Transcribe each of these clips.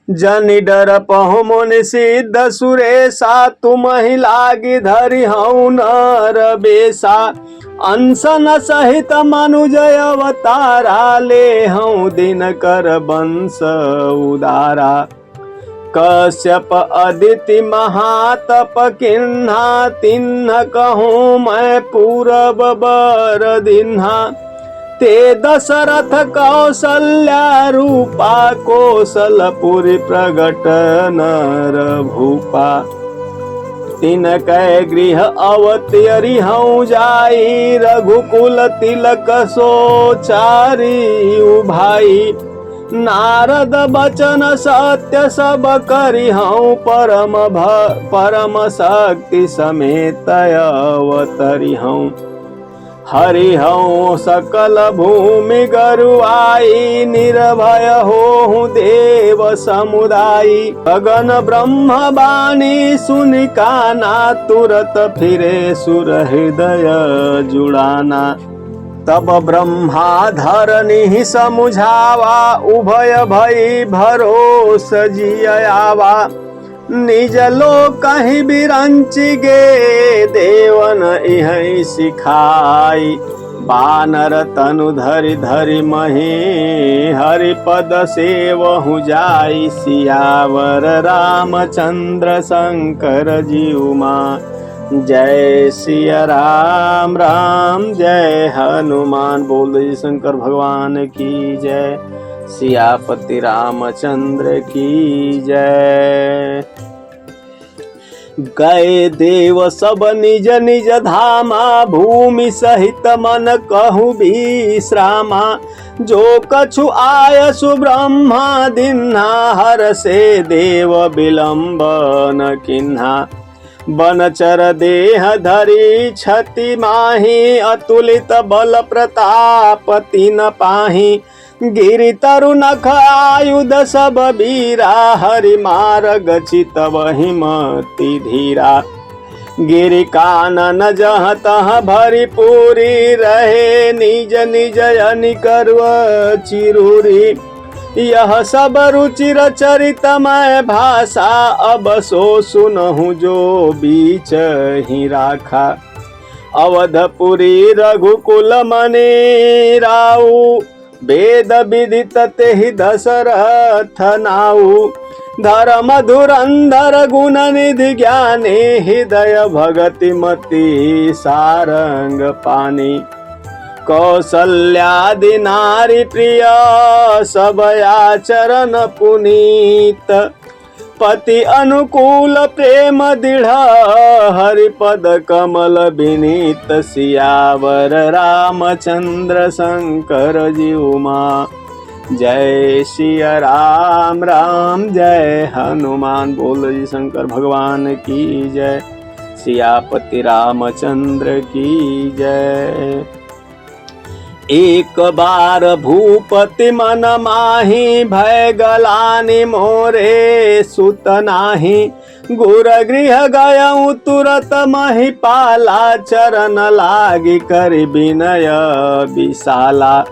जनि डर पहु मुनि सिद्ध सुरेशा, तुम ही लागी धरि हऊ नर बेसा। अंसन सहित मनुजय अवतारा, ले हऊ दिनकर वंश उदारा। कश्यप अदिति महातप किन्हा, तिन्ह कहूँ मैं पूरब बर दिन्हा। ते दशरथ कौसल्या रूपा, कौशलपुरी प्रगट नर भूपा। तिनकै गृह अवतरी हऊँ जाई, रघुकुल तिलक सोचारी उभाई। नारद बचन सत्य सब करी हऊँ, परम शक्ति समेत अवतरी हऊँ। हरि हऊँ सकल भूमि गरुआई, निर्भय होहूँ देव समुदायी। गगन ब्रह्म बानी सुनि काना, तुरत फिरे सुर हृदय जुड़ाना। तब ब्रह्मा धरनी समुझावा, उभय भई भरोस जियावा। निज लोक कहीं बिरंचि गे, देवन इहै सिखाई। बानर तनु धरि धरि मही, हरि पद सेवहु जाई। सियावर रामचंद्र शंकर जीउमा, जय सिया राम राम जय हनुमान। बोल शंकर भगवान की जय, सियापति रामचंद्र की जय। गए देव सब निज निज धामा, भूमि सहित मन कहु विश्रामा। जो कछु आय सुब्रह्मा दिन्हा, हर से देव विलंब न किन्हा। बनचर देह धरि छति माही, अतुलित बल प्रताप तिन पाही। गिरि तरु नख आयुध सब बीरा, हरि मार्ग चितवहि मति धीरा। गिरि कानन जहाँ तहाँ भरी पूरी, रहे निज निज अनिकर्व चिरूरी। यह सब रुचिर चरितमय भाषा, अब सो सुनहु जो बीच ही राखा। अवधपुरी रघुकुल मनि राऊ, वेद विदित तेहि दशरथ नाऊ। धर्म धुरंधर गुण निधि ज्ञानी, हृदय भगति मति सारंग पानी। कौसल्यादि नारी प्रिय, सब आचरण पुनीत। पति अनुकूल प्रेम दृढ़, हरिपद कमल विनीत। सियावर रामचंद्र शंकर जीउमा, जय सिया राम राम जय हनुमान। बोल जी शंकर भगवान की जय, सियापति रामचंद्र की जय। एक बार भूपति मन माही, भय गलानि मोरे सुत नाही। गुर गृह गयऊँ तुरत महिपाला, चरण लागी कर विनय विशाला।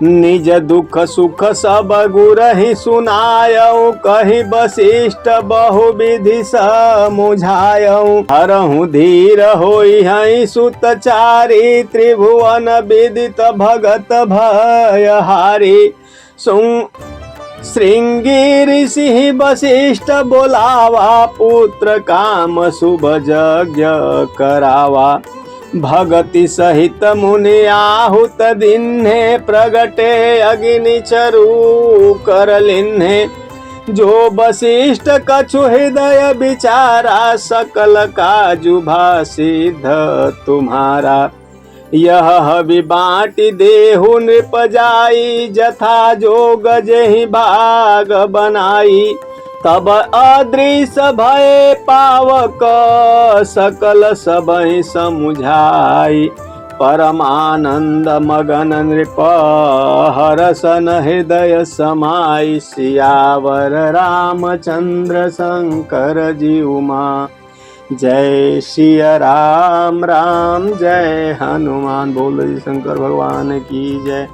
निज दुख सुख सब गुरहि सुनायऊँ, कहि वशिष्ठ बहुविधि समुझायऊँ। हरहु धीर होई हई सुतचारी, त्रिभुवन विदित भगत भयहारी। श्रृंगी ऋषि वशिष्ठ बोलावा, पुत्र काम शुभ यज्ञ करावा। भगति सहित मुनि आहुत दिन्हे, प्रगटे अग्नि चरु कर लिन्हे। जो वशिष्ठ कछु हृदय विचारा, सकल काजु सिद्ध तुम्हारा। यह हवि बाँटि देहु नृप जाई, जथा जोग जेहि भाग बनाई। तब अदृश्य भय पावक, सकल सबहि समुझाई। परमानंद मगन नृप, हरसन हृदय समाई। सियावर रामचंद्र शंकर जीउमा, जय सिया राम राम जय हनुमान। बोल जी शंकर भगवान की जय,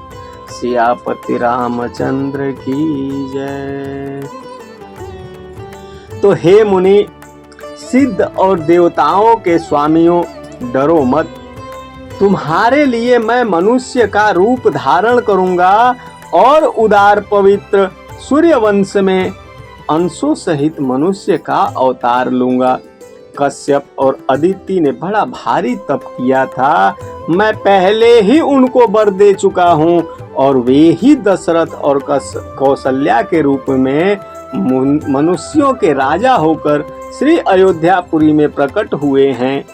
सियापति रामचंद्र की जय। तो हे मुनि, सिद्ध और देवताओं के स्वामियों, डरो मत। तुम्हारे लिए मैं मनुष्य का रूप धारण करूंगा और उदार पवित्र सूर्यवंश में अंशों सहित मनुष्य का अवतार लूंगा। कश्यप और अदिति ने बड़ा भारी तप किया था, मैं पहले ही उनको वर दे चुका हूँ और वे ही दशरथ और कौशल्या के रूप में मनुष्यों के राजा होकर श्री अयोध्यापुरी में प्रकट हुए हैं।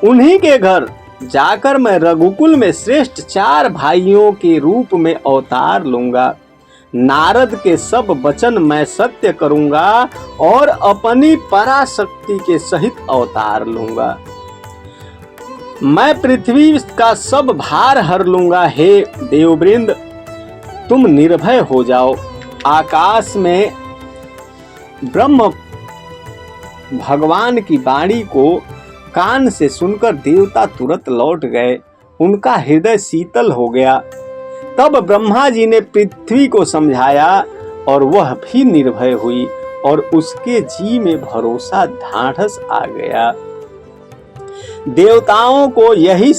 उन्हीं के घर जाकर मैं रघुकुल में श्रेष्ठ 4 भाइयों के रूप में अवतार लूंगा। नारद के सब वचन मैं सत्य करूंगा और अपनी पराशक्ति के सहित अवतार लूंगा। मैं पृथ्वी का सब भार हर लूंगा। हे देववृंद, तुम निर्भय हो जाओ। आकाश में ब्रह्म भगवान की वाणी को कान से सुनकर देवता तुरंत लौट गए। उनका हृदय शीतल हो गया। तब ब्रह्मा जी ने पृथ्वी को समझाया और वह भी निर्भय हुई और उसके जी में भरोसा ढाढ़स आ गया। देवताओं को यही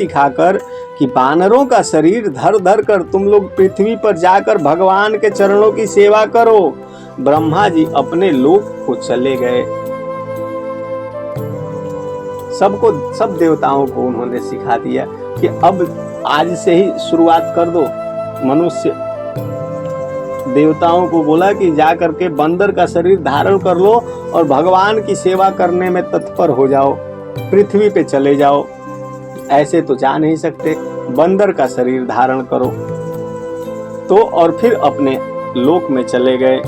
सिखाकर कि वानरों का शरीर धर धर कर तुम लोग पृथ्वी पर जाकर भगवान के चरणों की सेवा करो, ब्रह्मा जी अपने लोक को चले गए। सब देवताओं को उन्होंने सिखा दिया कि अब आज से ही शुरुआत कर दो। मनुष्य देवताओं को बोला कि जा करके बंदर का शरीर धारण कर लो और भगवान की सेवा करने में तत्पर हो जाओ, पृथ्वी पे चले जाओ। ऐसे तो जा नहीं सकते, बंदर का शरीर धारण करो। तो और फिर अपने लोक में चले गए।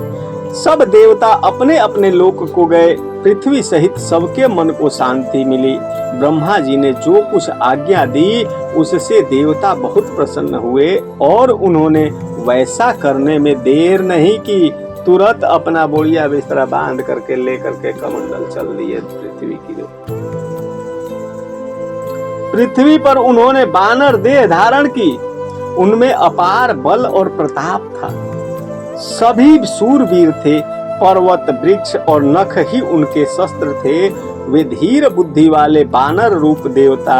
सब देवता अपने अपने लोक को गए। पृथ्वी सहित सबके मन को शांति मिली। ब्रह्मा जी ने जो कुछ आज्ञा दी उससे देवता बहुत प्रसन्न हुए और उन्होंने वैसा करने में देर नहीं की। तुरंत अपना बोरिया बिस्तरा बांध करके लेकर के कमंडल चल दिए पृथ्वी की ओर। पृथ्वी पर उन्होंने वानर देह धारण की। उनमें अपार बल और प्रताप था। सभी शूरवीर थे। पर्वत, वृक्ष और नख ही उनके शस्त्र थे। वे धीर बुद्धि वाले वानर रूप देवता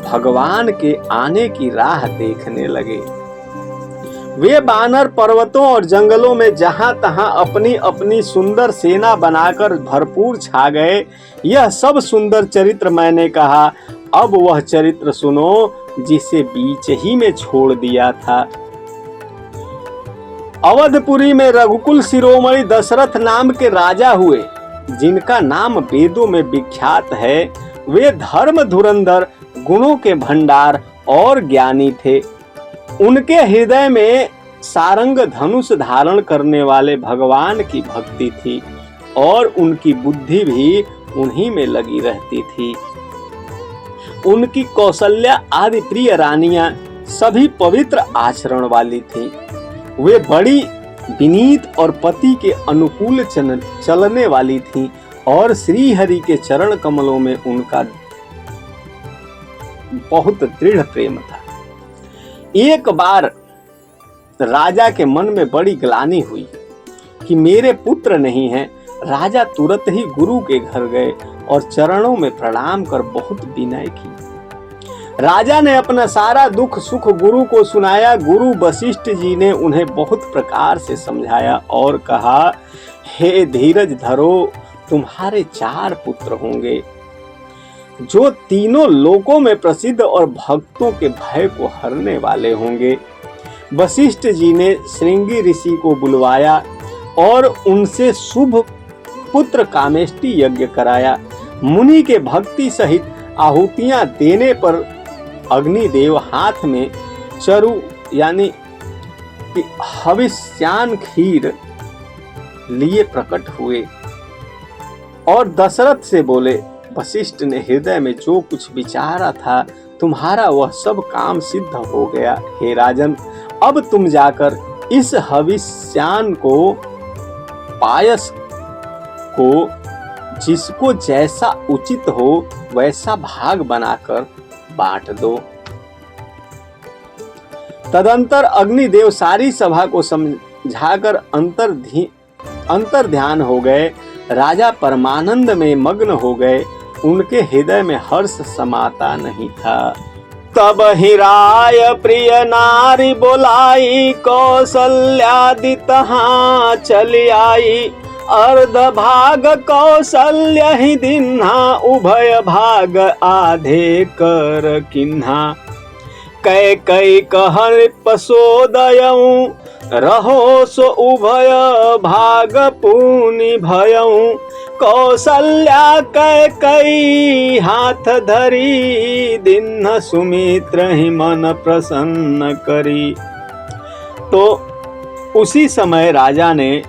भगवान के आने की राह देखने लगे। वे वानर पर्वतों और जंगलों में जहां तहां अपनी अपनी सुंदर सेना बनाकर भरपूर छा गए। यह सब सुंदर चरित्र मैंने कहा। अब वह चरित्र सुनो जिसे बीच ही में छोड़ दिया था। अवधपुरी में रघुकुल शिरोमणि दशरथ नाम के राजा हुए, जिनका नाम वेदों में विख्यात है। वे धर्म धुरंधर, गुणों के भंडार और ज्ञानी थे। उनके हृदय में सारंग धनुष धारण करने वाले भगवान की भक्ति थी और उनकी बुद्धि भी उन्हीं में लगी रहती थी। उनकी कौशल्या आदि प्रिय रानियां सभी पवित्र आचरण वाली थीं। वे बड़ी विनीत और पति के अनुकूल चलने वाली थीं और श्री हरि के चरण कमलों में उनका बहुत दृढ़ प्रेम था। एक बार राजा के मन में बड़ी ग्लानि हुई कि मेरे पुत्र नहीं हैं। राजा तुरंत ही गुरु के घर गए और चरणों में प्रणाम कर बहुत विनय की। राजा ने अपना सारा दुख सुख गुरु को सुनाया। गुरु वशिष्ठ जी ने उन्हें बहुत प्रकार से समझाया और कहा, हे धीरज धरो, तुम्हारे 4 पुत्र होंगे जो तीनों लोकों में प्रसिद्ध और भक्तों के भय को हरने वाले होंगे। वशिष्ठ जी ने श्रृंगी ऋषि को बुलवाया और उनसे शुभ पुत्र कामेष्टि यज्ञ कराया। मुनि के भक्ति सहित आहुतियां देने पर अग्निदेव हाथ में चरु यानी कि हविष्यान खीर लिए प्रकट हुए और दशरथ से बोले, वशिष्ठ ने हृदय में जो कुछ विचारा था तुम्हारा वह सब काम सिद्ध हो गया। हे राजन, अब तुम जाकर इस हविष्यान को पायस को जिसको जैसा उचित हो वैसा भाग बनाकर बांट दो। तदंतर अग्निदेव सारी सभा को झाकर अंतर ध्यान हो गए। राजा परमानंद में मग्न हो गए, उनके हृदय में हर्ष समाता नहीं था। तब ही राय प्रिय नारी बोलाई, कौशल्यादि तहाँ चली आई। अर्ध भाग कौशल्य ही दिन्हा, उभय भाग आधे कर किन्हा। कैकई कहन पसोदयऊ, रहो सो उभय भाग पुनि भयऊ। कौशल्या कैकई हाथ धरी, दिन्ह सुमित्र ही मन प्रसन्न करी। तो उसी समय राजा ने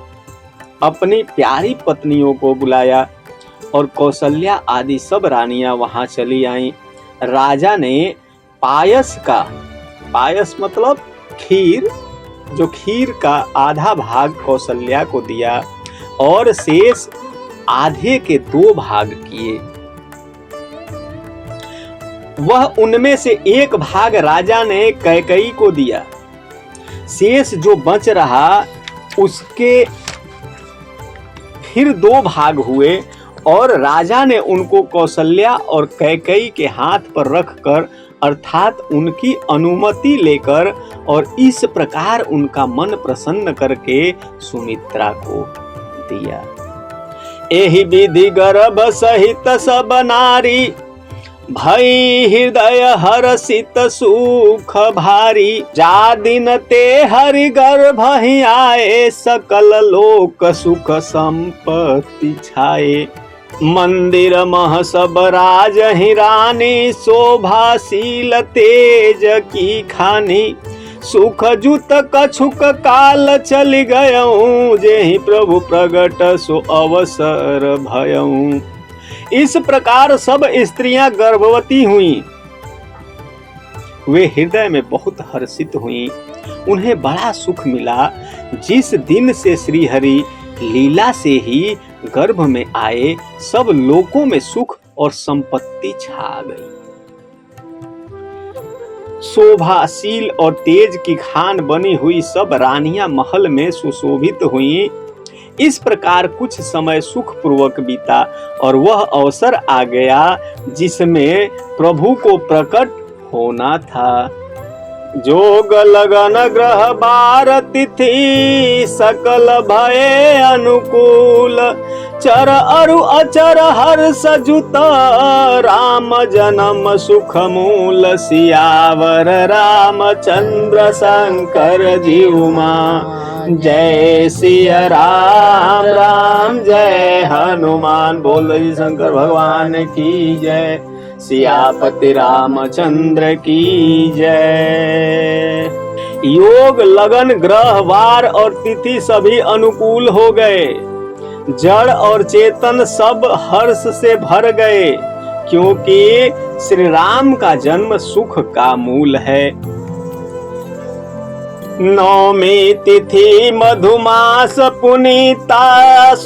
अपनी प्यारी पत्नियों को बुलाया और कौशल्या आदि सब रानियां वहां चली आईं। राजा ने पायस मतलब खीर, जो खीर का आधा भाग कौशल्या को दिया और शेष आधे के 2 भाग किए। वह उनमें से 1 भाग राजा ने कैकई को दिया। शेष जो बच रहा उसके फिर 2 भाग हुए और राजा ने उनको कौशल्या और कैकई के हाथ पर रखकर, अर्थात उनकी अनुमति लेकर, और इस प्रकार उनका मन प्रसन्न करके सुमित्रा को दिया। एहि विधि गर्भ सहित सब नारी, भई हृदय हर्षित सुख भारी। जा दिन ते हरि गर्भ ही आए, सकल लोक सुख संपत्ति छाए। मंदिर मह सब राज ही रानी, शोभाशील तेज की खानी। सुख जुत कछुक काल चल गयऊं, जेहि प्रभु प्रगट सो अवसर भयऊं। इस प्रकार सब स्त्रियां गर्भवती हुईं। वे हृदय में बहुत हर्षित हुईं। उन्हें बड़ा सुख मिला। जिस दिन से श्री हरि लीला से ही गर्भ में आए, सब लोकों में सुख और संपत्ति छा गई। शोभाशील और तेज की खान बनी हुई सब रानियां महल में सुशोभित हुईं। इस प्रकार कुछ समय सुख पूर्वक बीता और वह अवसर आ गया जिसमें प्रभु को प्रकट होना था। जोग लगन ग्रह बार तिथि, सकल भये अनुकूल। चर अरु अचर हर्ष जुत, राम जन्म सुख मूल। सियावर रामचंद्र शंकर जीउमा, जय सिया राम राम जय हनुमान। बोल शंकर भगवान की जय, सियापति रामचंद्र की जय। योग लगन ग्रह वार और तिथि सभी अनुकूल हो गए। जड़ और चेतन सब हर्ष से भर गए, क्योंकि श्री राम का जन्म सुख का मूल है। नवमी तिथि मधुमास पुनीता,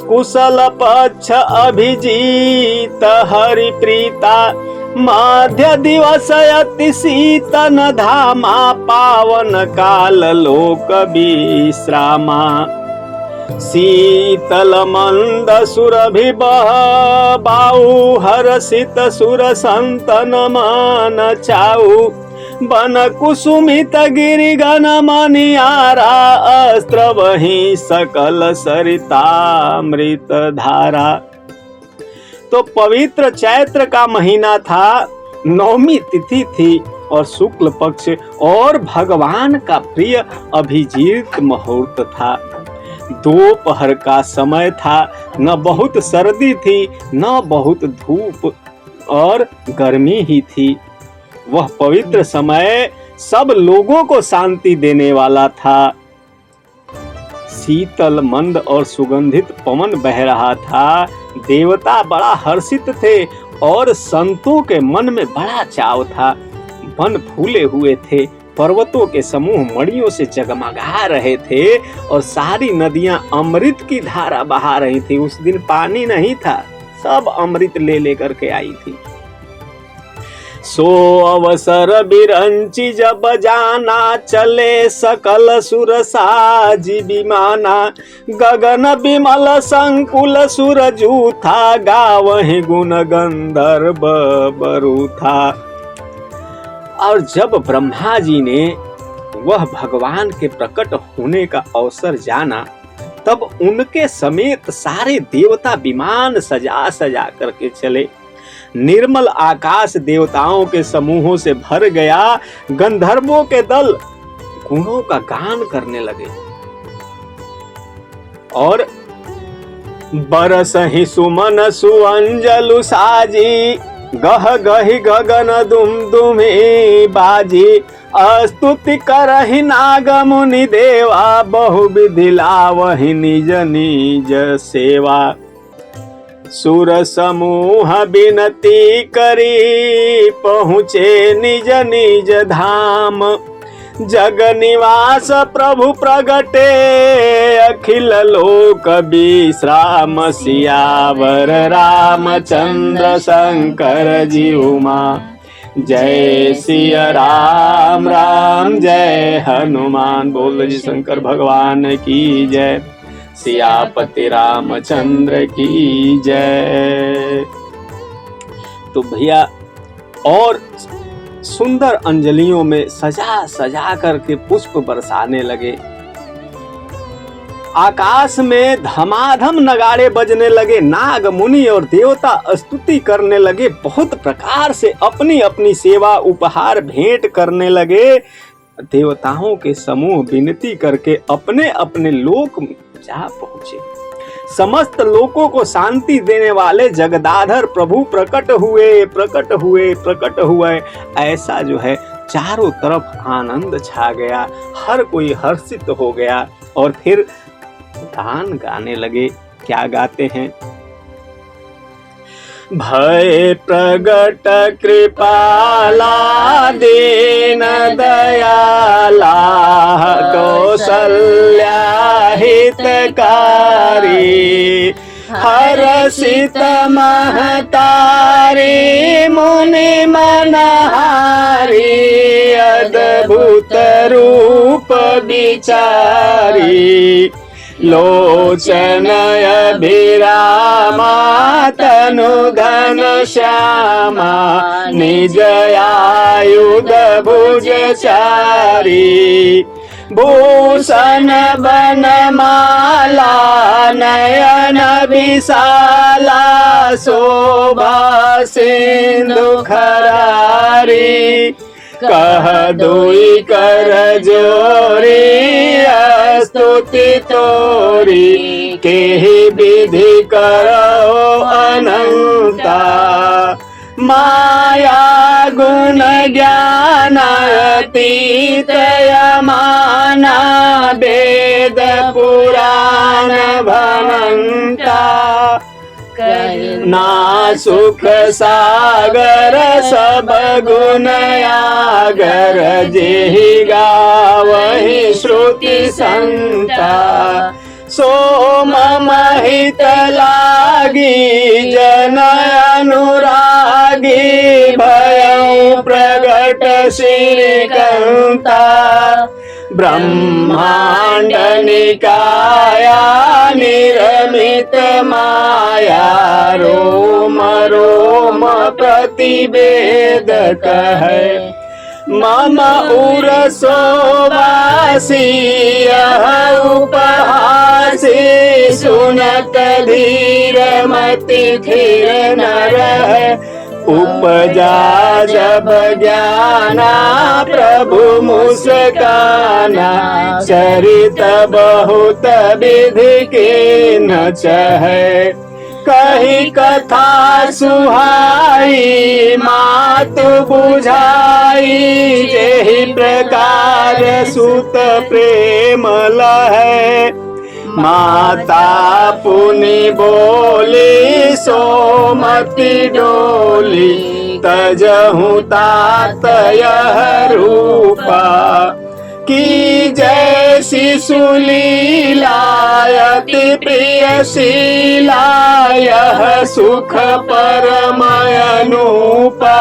कुशल पक्ष अभिजीत हरि प्रीता। मध्य दिवस अति शीतन धामा, पावन काल लोक विश्रामा। शीतल मंद सुरभि बह बाऊ, हर्षित सुर संतन मन चाऊ। बन कुसुमित गिरि गण मनियारा, अस्त्र वही सकल सरितामृत धारा। तो पवित्र चैत्र का महीना था, नवमी तिथि थी और शुक्ल पक्ष और भगवान का प्रिय अभिजीत मुहूर्त था। दोपहर का समय था, न बहुत सर्दी थी न बहुत धूप और गर्मी ही थी। वह पवित्र समय सब लोगों को शांति देने वाला था। शीतल मंद और सुगंधित पवन बह रहा था। देवता बड़ा हर्षित थे और संतों के मन में बड़ा चाव था। वन फूले हुए थे, पर्वतों के समूह मणियों से जगमगा रहे थे और सारी नदियां अमृत की धारा बहा रही थी। उस दिन पानी नहीं था, सब अमृत ले लेकर के आई थी। सो अवसर बिरंची जब जाना, चले सकल सुर साजी विमाना। गगन बिमल संकुल सुर जूथा, गावहि गुण गंधर्व बरूथा। और जब ब्रह्मा जी ने वह भगवान के प्रकट होने का अवसर जाना, तब उनके समेत सारे देवता विमान सजा सजा करके चले। निर्मल आकाश देवताओं के समूहों से भर गया। गंधर्वों के दल गुणों का गान करने लगे और बरसहि सुमन सुअंजलु साजी, गह गहि गगन दुम दुमे बाजी। स्तुति करहि नाग मुनि देवा, बहुविधि लावहि निज निज सेवा। सुर समूह बिनती करी, पहुँचे निज निज धाम। जग निवास प्रभु प्रगटे, अखिल लोक विश्राम। सियावर रामचंद्र शंकर जी उमा, जय सिया राम राम जय हनुमान। बोल जी शंकर भगवान की जय, सियापति रामचंद्र की जय। तो भैया और सुंदर अंजलियों में सजा सजा करके पुष्प बरसाने लगे। आकाश में धमाधम नगाड़े बजने लगे। नाग मुनि और देवता स्तुति करने लगे। बहुत प्रकार से अपनी अपनी सेवा उपहार भेंट करने लगे। देवताओं के समूह विनती करके अपने अपने लोक में जा पहुंचे। समस्त लोकों को शांति देने वाले जगदाधर प्रभु प्रकट हुए, प्रकट हुए, प्रकट हुए। ऐसा जो है चारों तरफ आनंद छा गया, हर कोई हर्षित हो गया और फिर गान गाने लगे। क्या गाते हैं? भय प्रगट कृपाला, दीन दयाला, कौसल्या हितकारी। हर्षित महतारी, मुनि मनहारी। अद्भुत रूप विचारी, लोचन अभिरामा। तनु धन श्यामा, निज आयुध भुज चारी। भूषण बनमाला, नयन विशाला। शोभा सिंधु खरारी, कह दुई कर जोरी। स्तुति तोरी, केहि विधि करो अनंता। माया गुण ज्ञान अतीत यमाना। वेद पुराण भनंता, ना सुख सागर सब गुण आगर। जेहि गावहि श्रुति संता, सो मम हित लागी। जन अनुरागी, भयउ प्रगट श्रीकंता। ब्रह्मांड निकाया, निर्मित माया। रोम रोम प्रतिवेद कहे, मम उरसो वासी। यह उपहासी, सुनत धीर मति धीर न रहे। उपजा जब ज्ञाना, प्रभु मुस्काना। चरित बहुत विधि के न चहे, कही कथा सुहाई। मातु बुझाई, जेहि प्रकार सुत प्रेम लहै। माता पुनि बोली, सोमति डोली। तजहु तात यह रूपा, की जैसी सुलीला। अति प्रिय शीला, यह सुख परम अनूपा।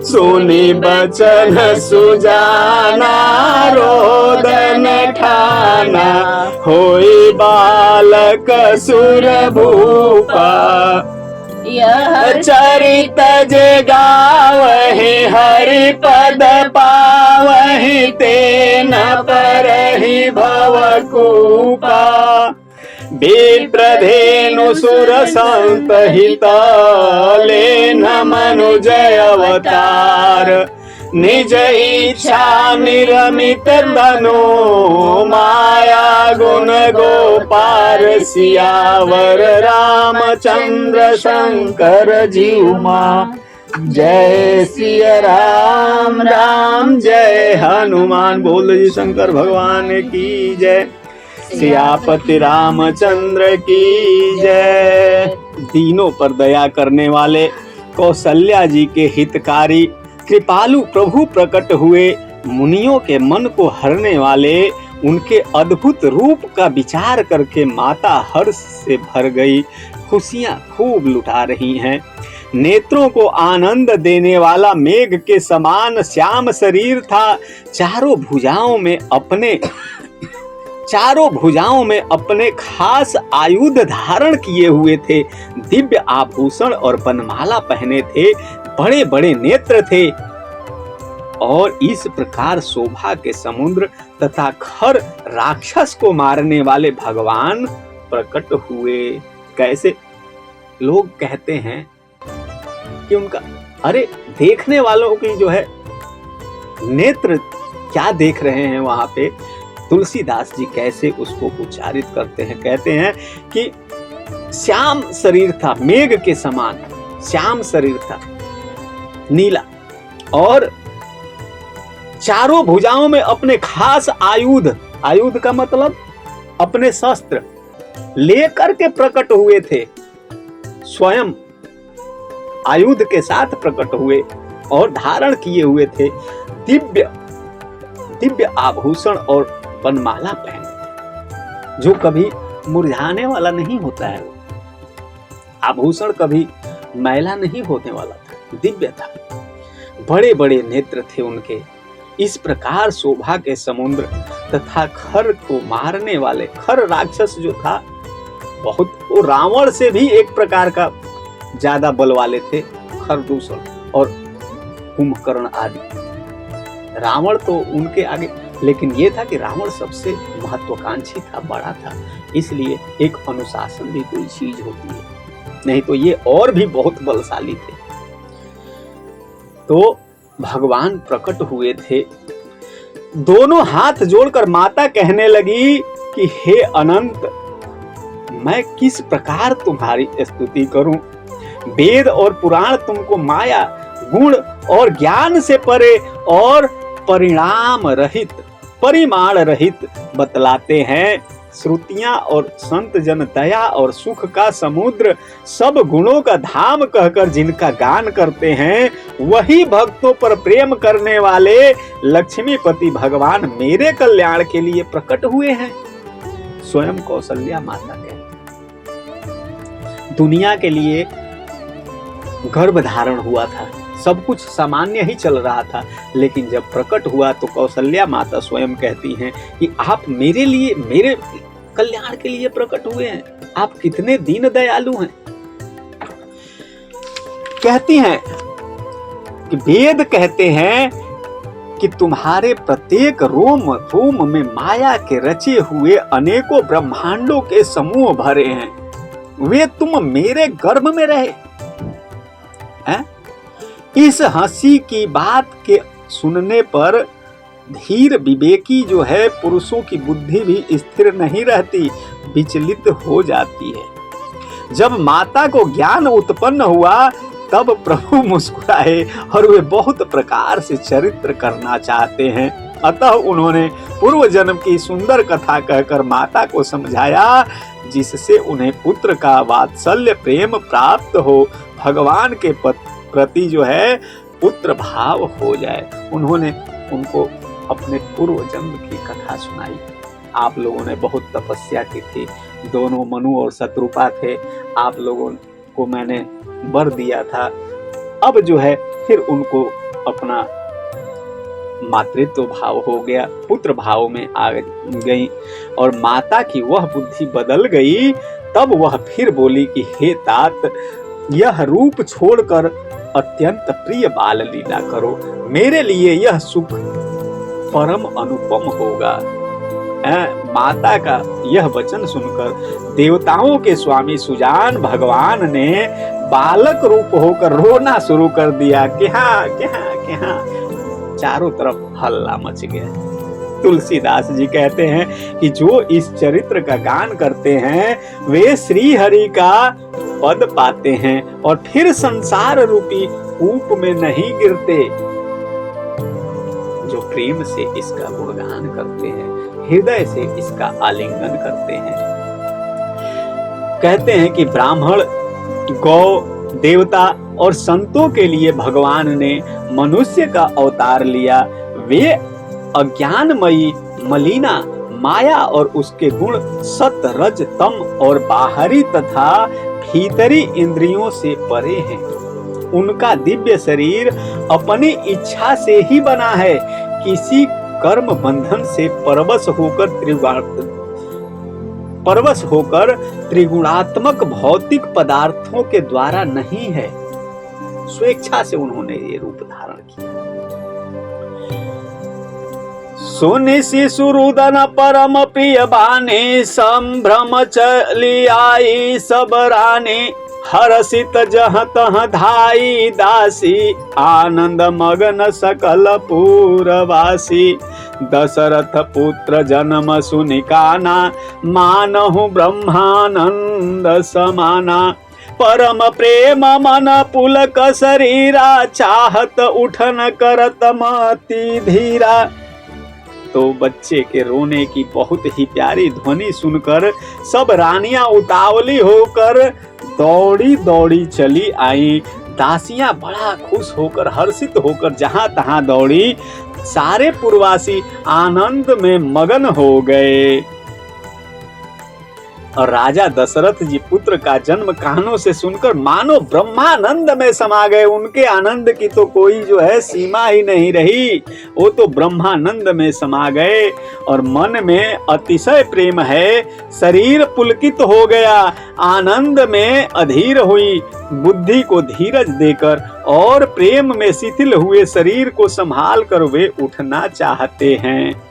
सुनी बचन सुजाना रोदन ठाना होई बालक सुर भूपा यह चरित जे गावहि हरि पद पावहि ते न परहि भवकूपा विप्रधेनु सुर संत हित लेन मनुजय अवतार निज इच्छा निरमित धनु माया गुण गोपार सियावर रामचंद्र शंकर जीउमा जय सिया राम राम जय हनुमान। बोल जी शंकर भगवान की जय। सियापति रामचंद्र की जय। दीनों पर दया करने वाले कौशल्या जी के हितकारी कृपालु प्रभु प्रकट हुए। मुनियों के मन को हरने वाले उनके अद्भुत रूप का विचार करके माता हर्ष से भर गई, खुशियां खूब लुटा रही हैं। नेत्रों को आनंद देने वाला मेघ के समान श्याम शरीर था। चारों भुजाओं में अपने खास आयुध धारण किए हुए थे। दिव्य आभूषण और बनमाला पहने थे। बड़े बड़े नेत्र थे और इस प्रकार शोभा के समुद्र तथा खर राक्षस को मारने वाले भगवान प्रकट हुए। कैसे लोग कहते हैं कि उनका देखने वालों की जो है नेत्र क्या देख रहे हैं वहां पे। तुलसीदास जी कैसे उसको उच्चारित करते हैं, कहते हैं कि श्याम शरीर था, मेघ के समान श्याम शरीर था, नीला, और चारों भुजाओं में अपने खास आयुध का मतलब अपने शस्त्र लेकर के प्रकट हुए थे। स्वयं आयुध के साथ प्रकट हुए और धारण किए हुए थे। दिव्य आभूषण और बनमाला पहने, जो कभी मुरझाने वाला नहीं होता है। आभूषण कभी मैला नहीं होने वाला था, दिव्य था। बड़े बड़े नेत्र थे उनके। इस प्रकार शोभा के समुद्र तथा खर को मारने वाले खर राक्षस जो था बहुत, वो रावण से भी एक प्रकार का ज्यादा बल वाले थे। खरदूषण और कुंभकर्ण आदि, रावण तो उनके आगे, लेकिन ये था कि रावण सबसे महत्वाकांक्षी था, बड़ा था, इसलिए एक अनुशासन भी कोई चीज होती है, नहीं तो ये और भी बहुत बलशाली थे। तो भगवान प्रकट हुए थे। दोनों हाथ जोड़कर माता कहने लगी कि हे अनंत, मैं किस प्रकार तुम्हारी स्तुति करूं। वेद और पुराण तुमको माया, गुण और ज्ञान से परे और परिमाण रहित बतलाते हैं। श्रुतियां और संत जन दया और सुख का समुद्र, सब गुणों का धाम कहकर जिनका गान करते हैं, वही भक्तों पर प्रेम करने वाले लक्ष्मीपति भगवान मेरे कल्याण के लिए प्रकट हुए हैं। स्वयं कौशल्या माता के दुनिया के लिए गर्भ धारण हुआ था, सब कुछ सामान्य ही चल रहा था, लेकिन जब प्रकट हुआ तो कौशल्या माता स्वयं कहती हैं कि आप मेरे लिए, मेरे कल्याण के लिए प्रकट हुए हैं। आप कितने दीन दयालु हैं। कहती हैं कि वेद कहते हैं कि तुम्हारे प्रत्येक रोम रोम में माया के रचे हुए अनेकों ब्रह्मांडों के समूह भरे हैं। वे तुम मेरे गर्भ में रहे हैं। इस हंसी की बात के सुनने पर धीर विवेकी जो है पुरुषों की बुद्धि भी स्थिर नहीं रहती, विचलित हो जाती है। जब माता को ज्ञान उत्पन्न हुआ तब प्रभु मुस्कुराए और वे बहुत प्रकार से चरित्र करना चाहते हैं। अतः उन्होंने पूर्व जन्म की सुंदर कथा कहकर माता को समझाया, जिससे उन्हें पुत्र का वात्सल्य प्रेम प्राप्त हो, भगवान के प्रति जो है पुत्र भाव हो जाए। उन्होंने उनको अपने पूर्व जन्म की कथा सुनाई। आप लोगों ने बहुत तपस्या की थी, दोनों मनु और शत्रुपा थे, आप लोगों को मैंने वर दिया था। अब जो है फिर उनको अपना मातृत्व भाव हो गया, पुत्र भाव में आ गई और माता की वह बुद्धि बदल गई। तब वह फिर बोली कि हे तात, यह रूप छोड़कर अत्यंत प्रिय बाल लीला करो, मेरे लिए यह सुख परम अनुपम होगा। माता का यह वचन सुनकर देवताओं के स्वामी सुजान भगवान ने बालक रूप होकर रोना शुरू कर दिया कि हाँ कि हाँ कि हाँ। चारों तरफ हल्ला मच गया। तुलसीदास जी कहते हैं कि जो इस चरित्र का गान करते हैं वे श्री हरि का पद पाते हैं और फिर संसार रूपी कूप में नहीं गिरते। जो प्रेम से इसका गुणगान करते हैं, हृदय से इसका आलिंगन करते हैं। कहते हैं कि ब्राह्मण, गौ, देवता और संतों के लिए भगवान ने मनुष्य का अवतार लिया। वे अज्ञानमयी मलिना माया और उसके गुण सत रज तम और बाहरी तथा भीतरी इंद्रियों से परे हैं। उनका दिव्य शरीर अपनी इच्छा से ही बना है, किसी कर्म बंधन से परवश होकर त्रिगुणात्मक भौतिक पदार्थों के द्वारा नहीं है। स्वेच्छा से उन्होंने ये रूप धारण किया। सुनि शिशुरुदन परम प्रिय बानी, संभ्रम चली आई सब रानी। हर्षित जहाँ तहाँ धाई दासी, आनंद मगन सकल पुरवासी। दशरथ पुत्र जन्म सुनि काना, मानहु ब्रह्मानंद समाना। परम प्रेम मन पुलक शरीरा, चाहत उठन करत मति धीरा। तो बच्चे के रोने की बहुत ही प्यारी ध्वनि सुनकर सब रानियां उतावली होकर दौड़ी दौड़ी चली आई। दासियां बड़ा खुश होकर, हर्षित होकर जहां तहां दौड़ी। सारे पुरवासी आनंद में मगन हो गए और राजा दशरथ जी पुत्र का जन्म कानों से सुनकर मानो ब्रह्मानंद में समा गए। उनके आनंद की तो कोई जो है सीमा ही नहीं रही, वो तो ब्रह्मानंद में समा गए और मन में अतिशय प्रेम है। शरीर पुलकित हो गया, आनंद में अधीर हुई। बुद्धि को धीरज देकर और प्रेम में शिथिल हुए शरीर को संभाल कर वे उठना चाहते हैं।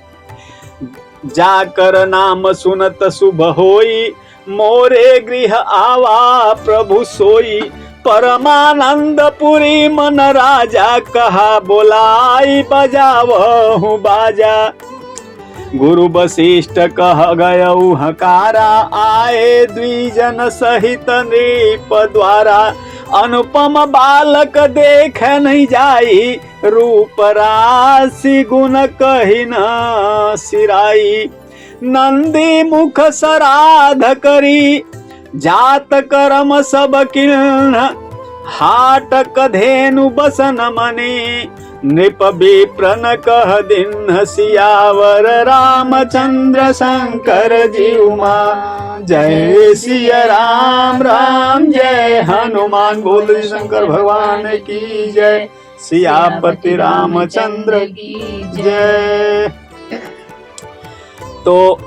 जाकर नाम सुनत शुभ होई, मोरे गृह आवा प्रभु सोई। परमानंद पुरी मन राजा, कहा बोलाई बजावहु बाजा। गुरु वशिष्ठ कह गयउ हकारा, आए द्विजन सहित नृप द्वारा। अनुपम बालक देख नहीं जाई, रूप राशि गुण कही न सिराई। नंदी मुख सराध करी, जात कर्म सब किल्न। हाटक धेनु बसन मनी, नृप विप्रन कह दिन। सियावर रामचंद्र शंकर जीउमा, जय सिया राम राम जय हनुमान। बोल शंकर भगवान की जय, सियापति रामचंद्र की जय। तो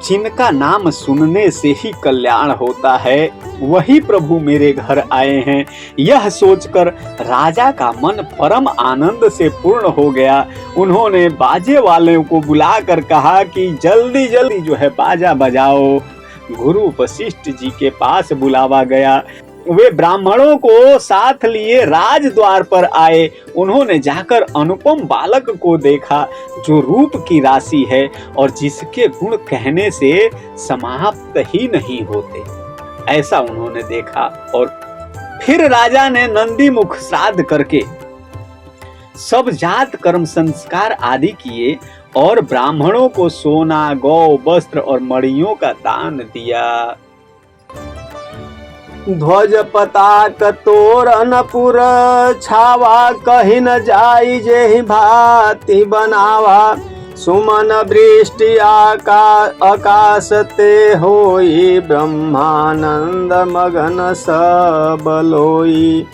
जिनका नाम सुनने से ही कल्याण होता है, वही प्रभु मेरे घर आए हैं, यह सोचकर राजा का मन परम आनंद से पूर्ण हो गया। उन्होंने बाजे वाले को बुलाकर कहा कि जल्दी जल्दी जो है बाजा बजाओ। गुरु वशिष्ठ जी के पास बुलावा गया। वे ब्राह्मणों को साथ लिए राजद्वार पर आए। उन्होंने जाकर अनुपम बालक को देखा, जो रूप की राशि है और जिसके गुण कहने से समाप्त ही नहीं होते, ऐसा उन्होंने देखा। और फिर राजा ने नंदी मुख श्राद्ध करके सब जात कर्म संस्कार आदि किए और ब्राह्मणों को सोना, गौ, वस्त्र और मणियों का दान दिया। ध्वज पताक तोरण पुर छावा, कही न जाई जेहि भांति बनावा। सुमन वृष्टि आकाश ते होई, ब्रह्मानंद मगन सब लोई।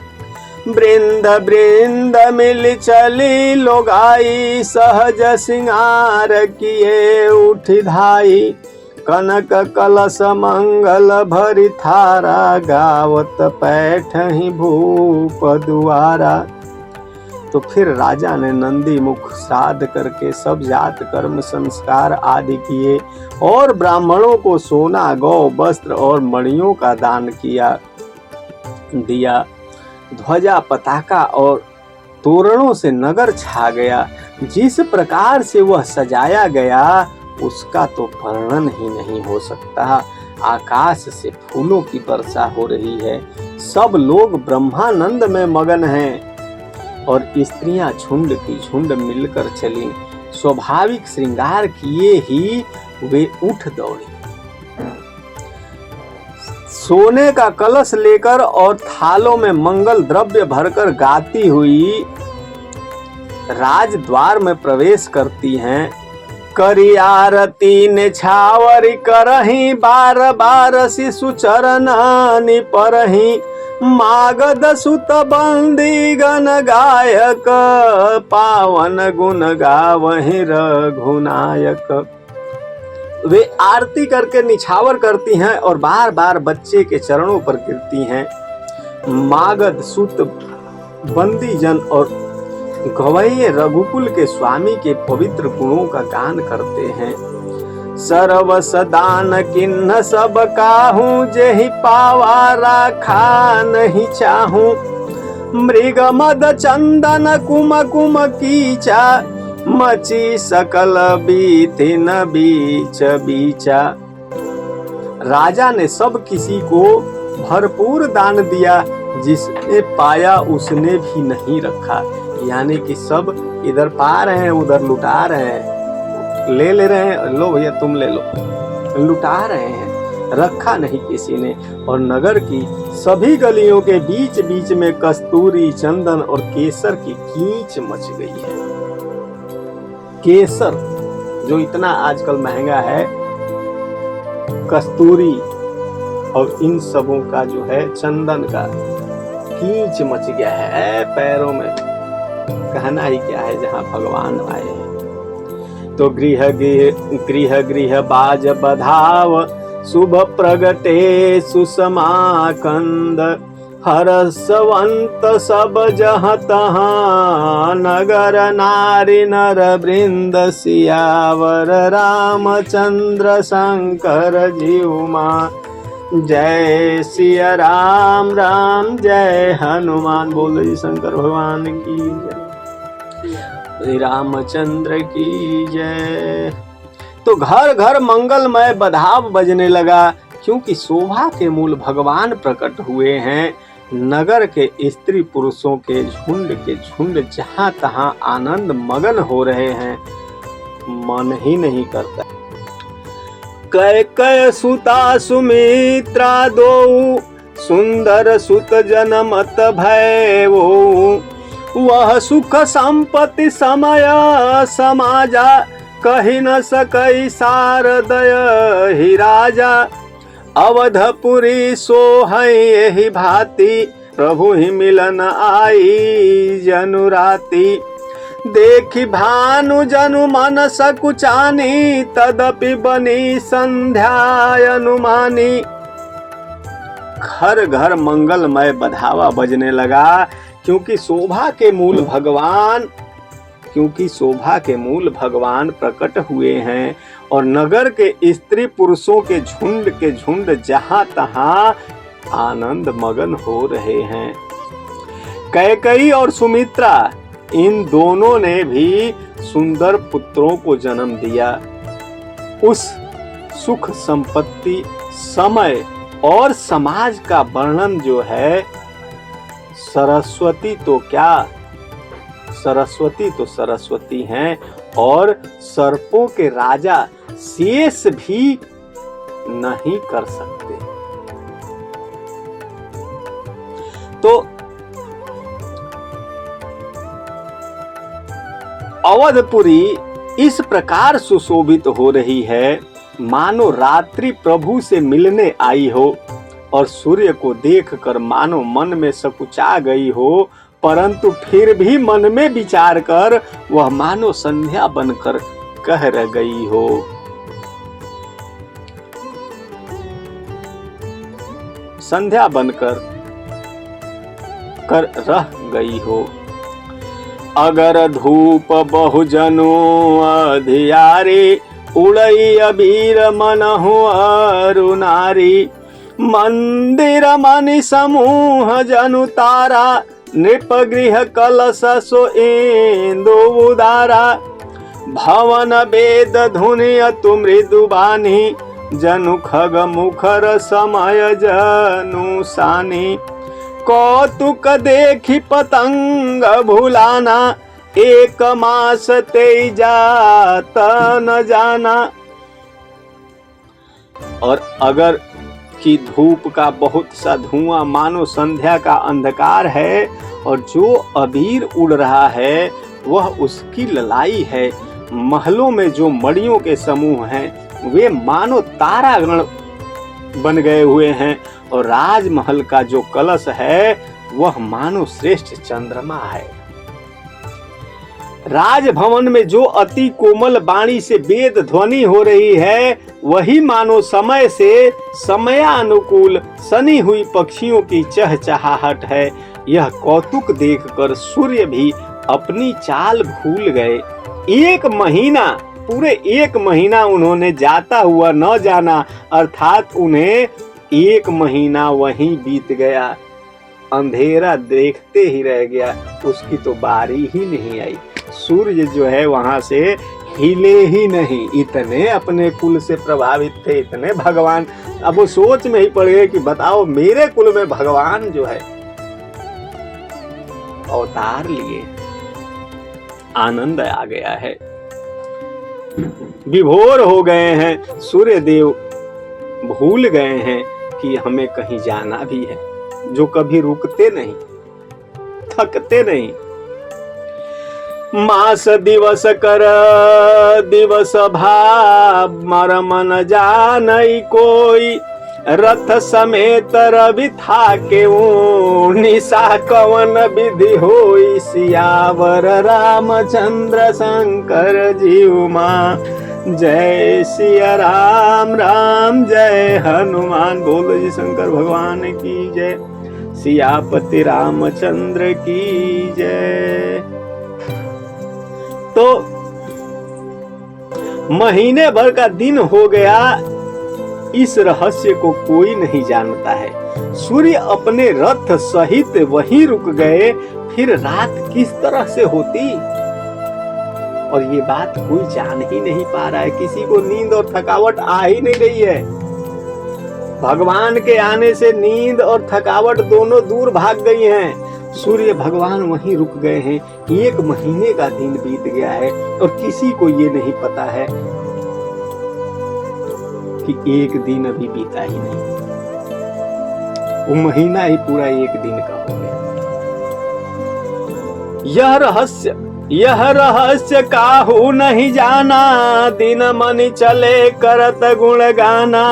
वृंद वृंद मिल चली लोगाई, सहज सिंगार किए उठ धाई, कनक कलश मंगल भरी थारा, गावत पैठही भूप दुआरा। तो फिर राजा ने नंदी मुख श्राद्ध करके सब जात कर्म संस्कार आदि किए और ब्राह्मणों को सोना, गौ, वस्त्र और मणियों का दान दिया। ध्वजा, पताका और तोरणों से नगर छा गया। जिस प्रकार से वह सजाया गया उसका तो वर्णन ही नहीं हो सकता। आकाश से फूलों की वर्षा हो रही है, सब लोग ब्रह्मानंद में मगन हैं और स्त्रियां झुंड की झुंड मिलकर चली। स्वाभाविक श्रृंगार किए ही वे उठ दौड़ी। सोने का कलश लेकर और थालों में मंगल द्रव्य भरकर गाती हुई राज द्वार में प्रवेश करती हैं। करी आरती निछावरी करही, बार बार शिशु चरणानि परही, मागध सुत बंदी गण गायक, पावन गुण गावहि रघुनायक। वे आरती करके निछावर करती हैं और बार बार बच्चे के चरणों पर गिरती हैं। मागध सुत बंदी जन और गवैये रघुकुल के स्वामी के पवित्र गुणों का गान करते हैं। सर्व सदान किन्न सब काहू, जेहि पावा राखा नहीं चाहू, मृग मद चंदन कुम कुम कीचा, मची सकल बीति न बीच बीचा। राजा ने सब किसी को भरपूर दान दिया, जिसने पाया उसने भी नहीं रखा। यानी कि सब इधर पा रहे हैं उधर लुटा रहे हैं, ले रहे हैं, लो भैया तुम ले लो, लुटा रहे हैं, रखा नहीं किसी ने। और नगर की सभी गलियों के बीच बीच में कस्तूरी, चंदन और केसर की कीच मच गई है। केसर जो इतना आजकल महंगा है, कस्तूरी और इन सबों का जो है चंदन का कीच मच गया है पैरों में। कहना ही क्या है जहाँ भगवान आए हैं। तो गृह गृह गृह बाज बधाव, शुभ प्रगटे सुसमाकंद, हरसवंत सब जहाँ तहाँ, नगर नारी नर वृंद सियावर, रामचंद्र शंकर जीवमा। जय सिया राम राम जय हनुमान। बोलो जी शंकर भगवान की जय, रामचंद्र की जय। तो घर घर मंगलमय बधाव बजने लगा, क्योंकि शोभा के मूल भगवान प्रकट हुए हैं। नगर के स्त्री पुरुषों के झुंड जहां तहां आनंद मगन हो रहे हैं, मन ही नहीं करता। कैकय सुता सुमित्रा दो, सुंदर सुत जनमत भैवो, वह सुख संपत्ति समय समाजा, कही न सकई शारदय ही राजा। अवधपुरी सोहै एहि भांति, प्रभु ही मिलन आई जनुराती। देखी भानु जनु मन सकुचानी, तदपि बनी संध्या अनुमानी। घर घर मंगलमय बधावा बजने लगा, क्योंकि शोभा के मूल भगवान प्रकट हुए हैं। और नगर के स्त्री पुरुषों के झुंड जहां तहां आनंद मगन हो रहे हैं। कैकेयी और सुमित्रा इन दोनों ने भी सुंदर पुत्रों को जन्म दिया। उस सुख संपत्ति, समय और समाज का वर्णन जो है, सरस्वती तो क्या, सरस्वती तो सरस्वती हैं और सर्पों के राजा शेष भी नहीं कर सकते। तो अवधपुरी इस प्रकार सुशोभित हो रही है, मानो रात्रि प्रभु से मिलने आई हो। और सूर्य को देखकर मानो मन में सकुचा गई हो, परंतु फिर भी मन में विचार कर वह मानो संध्या बनकर कह रह गई हो। संध्या बनकर कर रह गई हो। अगर धूप बहुजनो अधियारे, उड़ई अबीर मनहु अरु नारी। मंदिर मणि समूह जनु तारा, नृप गृह कलश सो इंदु उदारा। भवन वेद धुनि अतु मृदु बानी, जनु खग मुखर समय जनु सानी। कौतुक देखी पतंग भुलाना, एक मास ते जात न जाना। और अगर कि धूप का बहुत सा धुआं मानो संध्या का अंधकार है, और जो अबीर उड़ रहा है वह उसकी ललाई है। महलों में जो मड़ियों के समूह हैं वे मानो तारागण बन गए हुए हैं, और राजमहल का जो कलश है वह मानो श्रेष्ठ चंद्रमा है। राजभवन में जो अति कोमल वाणी से वेद ध्वनि हो रही है वही मानो समय से समयानुकूल सनी हुई पक्षियों की चहचहाहट है। यह कौतुक देखकर सूर्य भी अपनी चाल भूल गए। एक महीना, पूरे एक महीना उन्होंने जाता हुआ न जाना, अर्थात उन्हें एक महीना वहीं बीत गया। अंधेरा देखते ही रह गया, उसकी तो बारी ही नहीं आई। सूर्य जो है वहां से हिले ही नहीं, इतने अपने कुल से प्रभावित थे, इतने भगवान। अब वो सोच में ही पड़ गए कि बताओ मेरे कुल में भगवान जो है अवतार लिए। आनंद आ गया है, विभोर हो गए हैं। सूर्य देव भूल गए हैं कि हमें कहीं जाना भी है, जो कभी रुकते नहीं, थकते नहीं। मास दिवस कर दिवस भाव, मर मन जानई कोई। रथ समेत रवि था के निशा कवन विधि होई। सियावर रामचंद्र शंकर जीवमा, जय सिया राम राम जय हनुमान। बोलो जी शंकर भगवान की जय, सियापति रामचंद्र की जय। तो महीने भर का दिन हो गया, इस रहस्य को कोई नहीं जानता है। सूर्य अपने रथ सहित वहीं रुक गए, फिर रात किस तरह से होती और ये बात कोई जान ही नहीं पा रहा है। किसी को नींद और थकावट आ ही नहीं रही है। भगवान के आने से नींद और थकावट दोनों दूर भाग गई हैं। सूर्य भगवान वहीं रुक गए हैं। एक महीने का दिन बीत गया है और किसी को ये नहीं पता है कि एक दिन अभी बीता ही नहीं, वो महीना ही पूरा एक दिन का हो गया। यह रहस्य काहू नहीं जाना, दिन मन चले करत गुण गाना।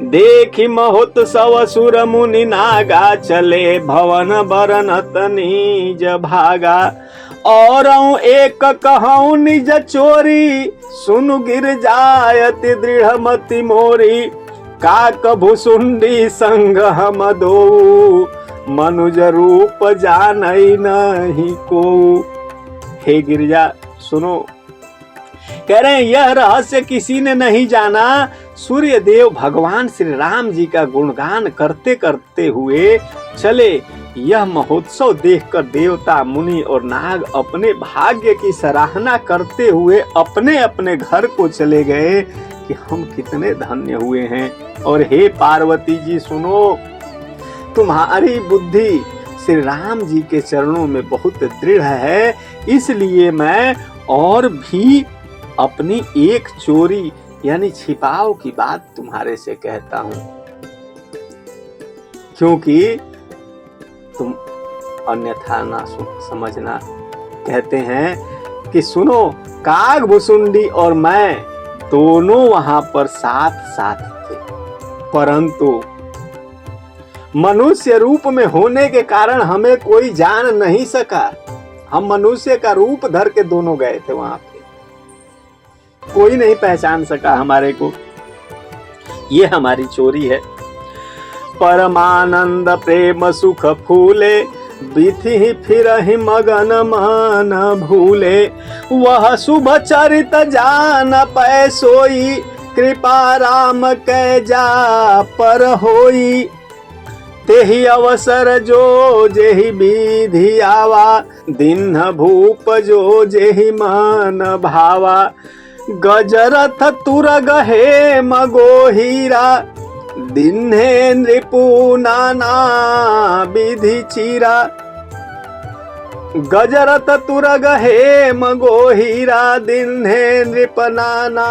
देखी महोत्सव सुर मुनि नागा, चले भवन बरनत निज भागा। और एक कहूँ निज चोरी, सुनु गिर जायति दृढ़ मति मोरी। काक भुसुंडी संग हम दो, मनुज रूप जानई नहीं को। हे गिरिजा सुनो, कह रहे हैं यह रहस्य किसी ने नहीं जाना। सूर्य देव भगवान श्री राम जी का गुणगान करते करते हुए चले। यह महोत्सव देखकर देवता मुनि और नाग अपने भाग्य की सराहना करते हुए अपने अपने घर को चले गए कि हम कितने धन्य हुए हैं। और हे पार्वती जी सुनो, तुम्हारी बुद्धि श्री राम जी के चरणों में बहुत दृढ़ है, इसलिए मैं और भी अपनी एक चोरी यानी छिपाव की बात तुम्हारे से कहता हूं, क्योंकि तुम अन्यथा ना समझना। कहते हैं कि सुनो, काग भुसुंडी और मैं दोनों वहां पर साथ साथ थे, परंतु मनुष्य रूप में होने के कारण हमें कोई जान नहीं सका। हम मनुष्य का रूप धर के दोनों गए थे वहां पे, कोई नहीं पहचान सका हमारे को। ये हमारी चोरी है। परमानंद प्रेम सुख फूले, बिथि फिरहि मगन मन भूले। वह शुभ चरित जान पै सोई, कृपा राम कै जा पर होई। तेहि अवसर जो जेहि विधि आवा, दीन्ह भूप जो जेहि मन भावा। गजरथ तुरग हे मगोहीरा, दीन्हे नृपु नाना विधि चीरा। गजरथ तुरग हे मगोहीरा, दीन्हे नृप नाना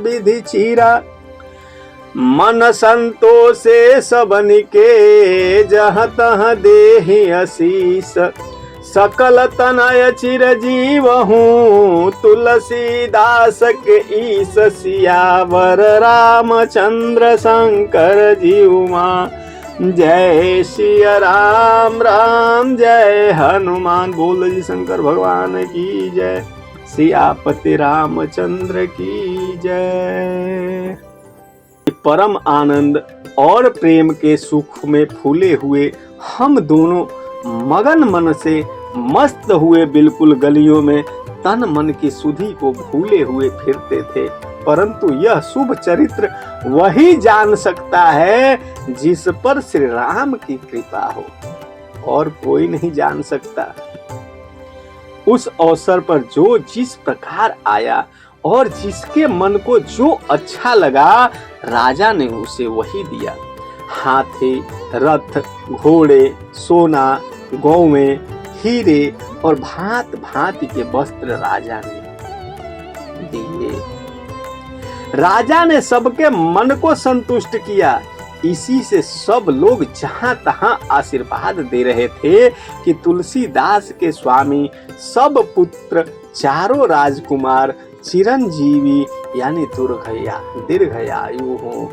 विधि चीरा। मन संतोषे सबनिके, जहाँ तहाँ देहि आशीष। सकल तनय चिरजीव हूँ, तुलसीदास के ईश। सियावर रामचंद्र शंकर जीउमा, जय सिया राम राम जय हनुमान। बोल जी शंकर भगवान की जय, सियापति रामचंद्र की जय। परम आनंद और प्रेम के सुख में फूले हुए हम दोनों मगन मन से मस्त हुए बिल्कुल गलियों में तन मन की सुधि को भूले हुए फिरते थे। परंतु यह शुभ चरित्र वही जान सकता है जिस पर श्री राम की कृपा हो, और कोई नहीं जान सकता। उस अवसर पर जो जिस प्रकार आया और जिसके मन को जो अच्छा लगा, राजा ने उसे वही दिया। हाथी, रथ, घोड़े, सोना, गौवें, हीरे और भांत भांति के वस्त्र राजा ने दिए। राजा ने सबके मन को संतुष्ट किया। इसी से सब लोग जहां तहां आशीर्वाद दे रहे थे कि तुलसीदास के स्वामी सब पुत्र चारों राजकुमार चिरंजीवी यानी दीर्घायु हो।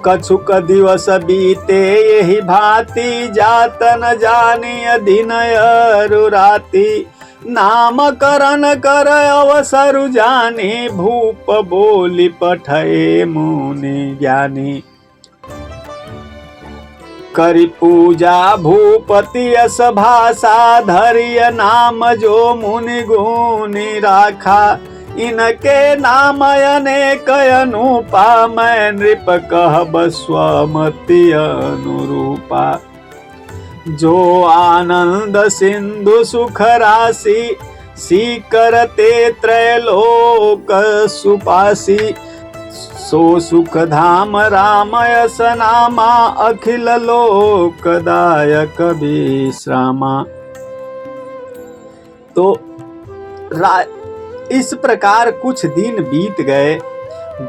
कछुक दिवस बीते यही भांति, जात न जानिय दिन अरु राति। नामकरण कर अवसर जानी, भूप बोली पठये मुनि ज्ञानी। करि पूजा भूपति यस भाषा, धरिय नाम जो मुनि गुणी राखा। इनके नाम अनेक अनुपा, मैं नृप कहब स्वमति अनुरूपा। जो आनंद सिंधु सुख राशि, सीकरते त्रैलोक सुपासी। सो सुख धाम राम यस नामा, अखिल लोकदायक विश्रामा। तो इस प्रकार कुछ दिन बीत गए।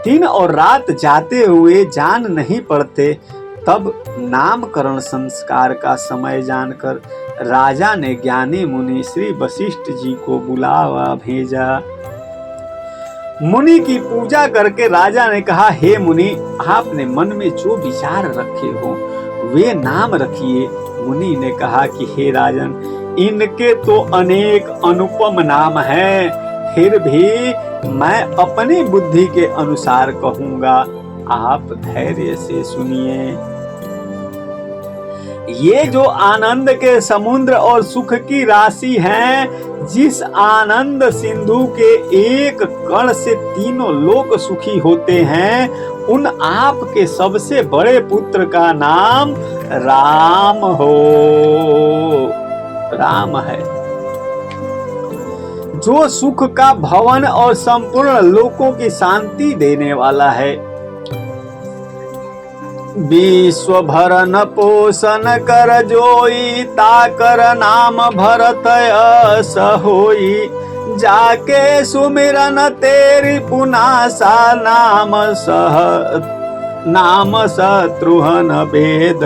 दिन और रात जाते हुए जान नहीं पड़ते। तब नामकरण संस्कार का समय जानकर राजा ने ज्ञानी मुनि श्री वशिष्ठ जी को बुलावा भेजा। मुनि की पूजा करके राजा ने कहा, हे मुनि, आपने मन में जो विचार रखे हो वे नाम रखिए। मुनि ने कहा कि हे राजन, इनके तो अनेक अनुपम नाम हैं, फिर भी मैं अपनी बुद्धि के अनुसार कहूंगा, आप धैर्य से सुनिए। ये जो आनंद के समुद्र और सुख की राशि हैं, जिस आनंद सिंधु के एक कण से तीनों लोक सुखी होते हैं, उन आपके सबसे बड़े पुत्र का नाम राम हो, राम है। जो सुख का भवन और संपूर्ण लोकों की शांति देने वाला है। विश्व भरन पोषण कर जोई, ताकर नाम भरत यस होई। जाके सुमिरन तेरी पुनासा, नाम शत्रुघ्न वेद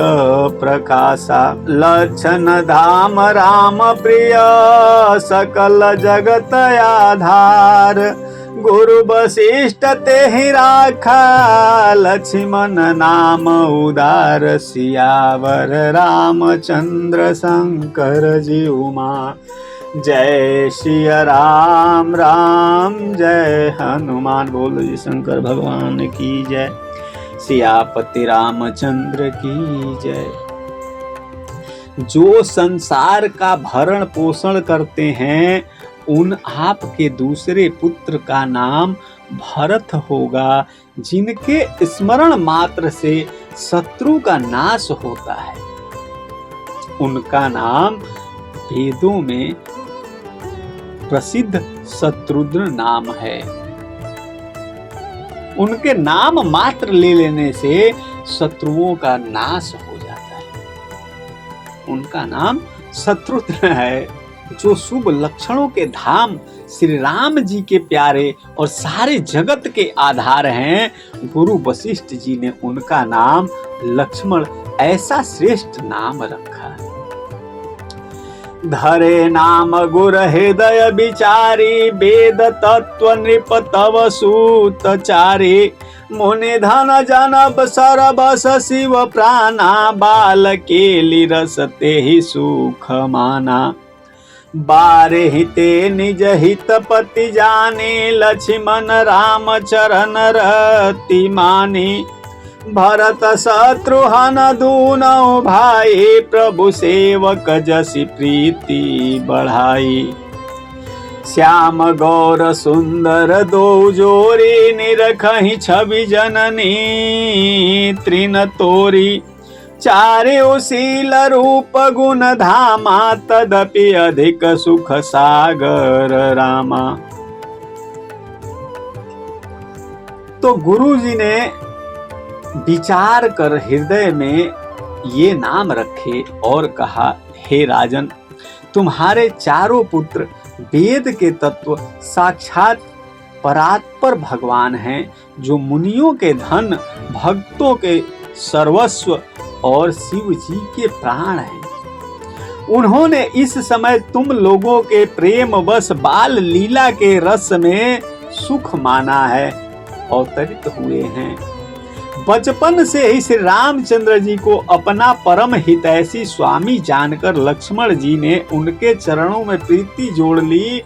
प्रकाशा। लक्षण धाम राम प्रिय, सकल जगत आधार। गुरु वशिष्ठ ते ही राखा, लक्ष्मण नाम उदार, सियावर रामचंद्र शंकर जी उमा। जय सिया राम राम जय हनुमान। बोलो जी शंकर भगवान की जय, सियापति रामचंद्र की जय। जो संसार का भरण पोषण करते हैं, उन आपके दूसरे पुत्र का नाम भरत होगा, जिनके स्मरण मात्र से शत्रु का नाश होता है। उनका नाम वेदों में प्रसिद्ध शत्रुघ्न नाम है। उनके नाम मात्र ले लेने से शत्रुओं का नाश हो जाता है। उनका नाम शत्रुघ्न है। जो शुभ लक्षणों के धाम श्री राम जी के प्यारे और सारे जगत के आधार हैं, गुरु वशिष्ठ जी ने उनका नाम लक्ष्मण ऐसा श्रेष्ठ नाम रखा। धरे नाम गुर हृदय विचारी, वेद तत्व नृप तव सूतचारी। मुनि धन जनब सरबस शिव प्राणा, बाल केली रस ते ही सुख माना। बारे हिते निज हित पति जाने, लक्ष्मण राम चरण रति मानी। भरत शत्रुघ्न दूनौ भाई, प्रभु सेवक जसि प्रीति बढ़ाई। श्याम गौर सुंदर दो जोरी, निरखहि छवि जननी तृण तोरी। चार्यो शील रूप गुण धामा, तदपि अधिक सुख सागर रामा। तो गुरु जी ने विचार कर हृदय में ये नाम रखे और कहा, हे राजन, तुम्हारे चारों पुत्र वेद के तत्व साक्षात परात्पर भगवान हैं, जो मुनियों के धन, भक्तों के सर्वस्व और शिव जी के प्राण हैं। उन्होंने इस समय तुम लोगों के प्रेम वश बाल लीला के रस में सुख माना है, अवतरित हुए हैं। बचपन से ही श्री रामचंद्र जी को अपना परम हितैषी स्वामी जानकर लक्ष्मण जी ने उनके चरणों में प्रीति जोड़ ली,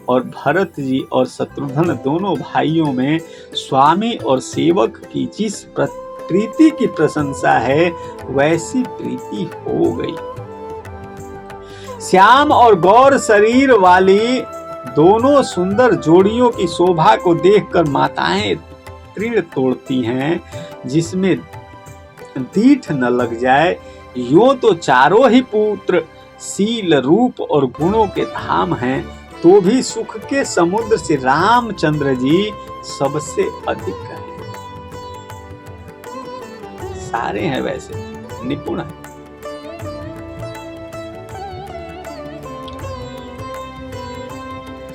और भरत जी और शत्रुघ्न दोनों भाइयों में स्वामी और सेवक की जिस प्रीति की प्रशंसा है, वैसी प्रीति हो गई। श्याम और गौर शरीर वाली दोनों सुंदर जोड़ियों की शोभा को देखकर माताएं तृण तोड़ती हैं, जिसमें दीठ न लग जाए। यूं तो चारों ही पुत्र शील रूप और गुणों के धाम हैं, तो भी सुख के समुद्र से रामचंद्र जी सबसे अधिक हैं। सारे हैं वैसे निपुण हैं।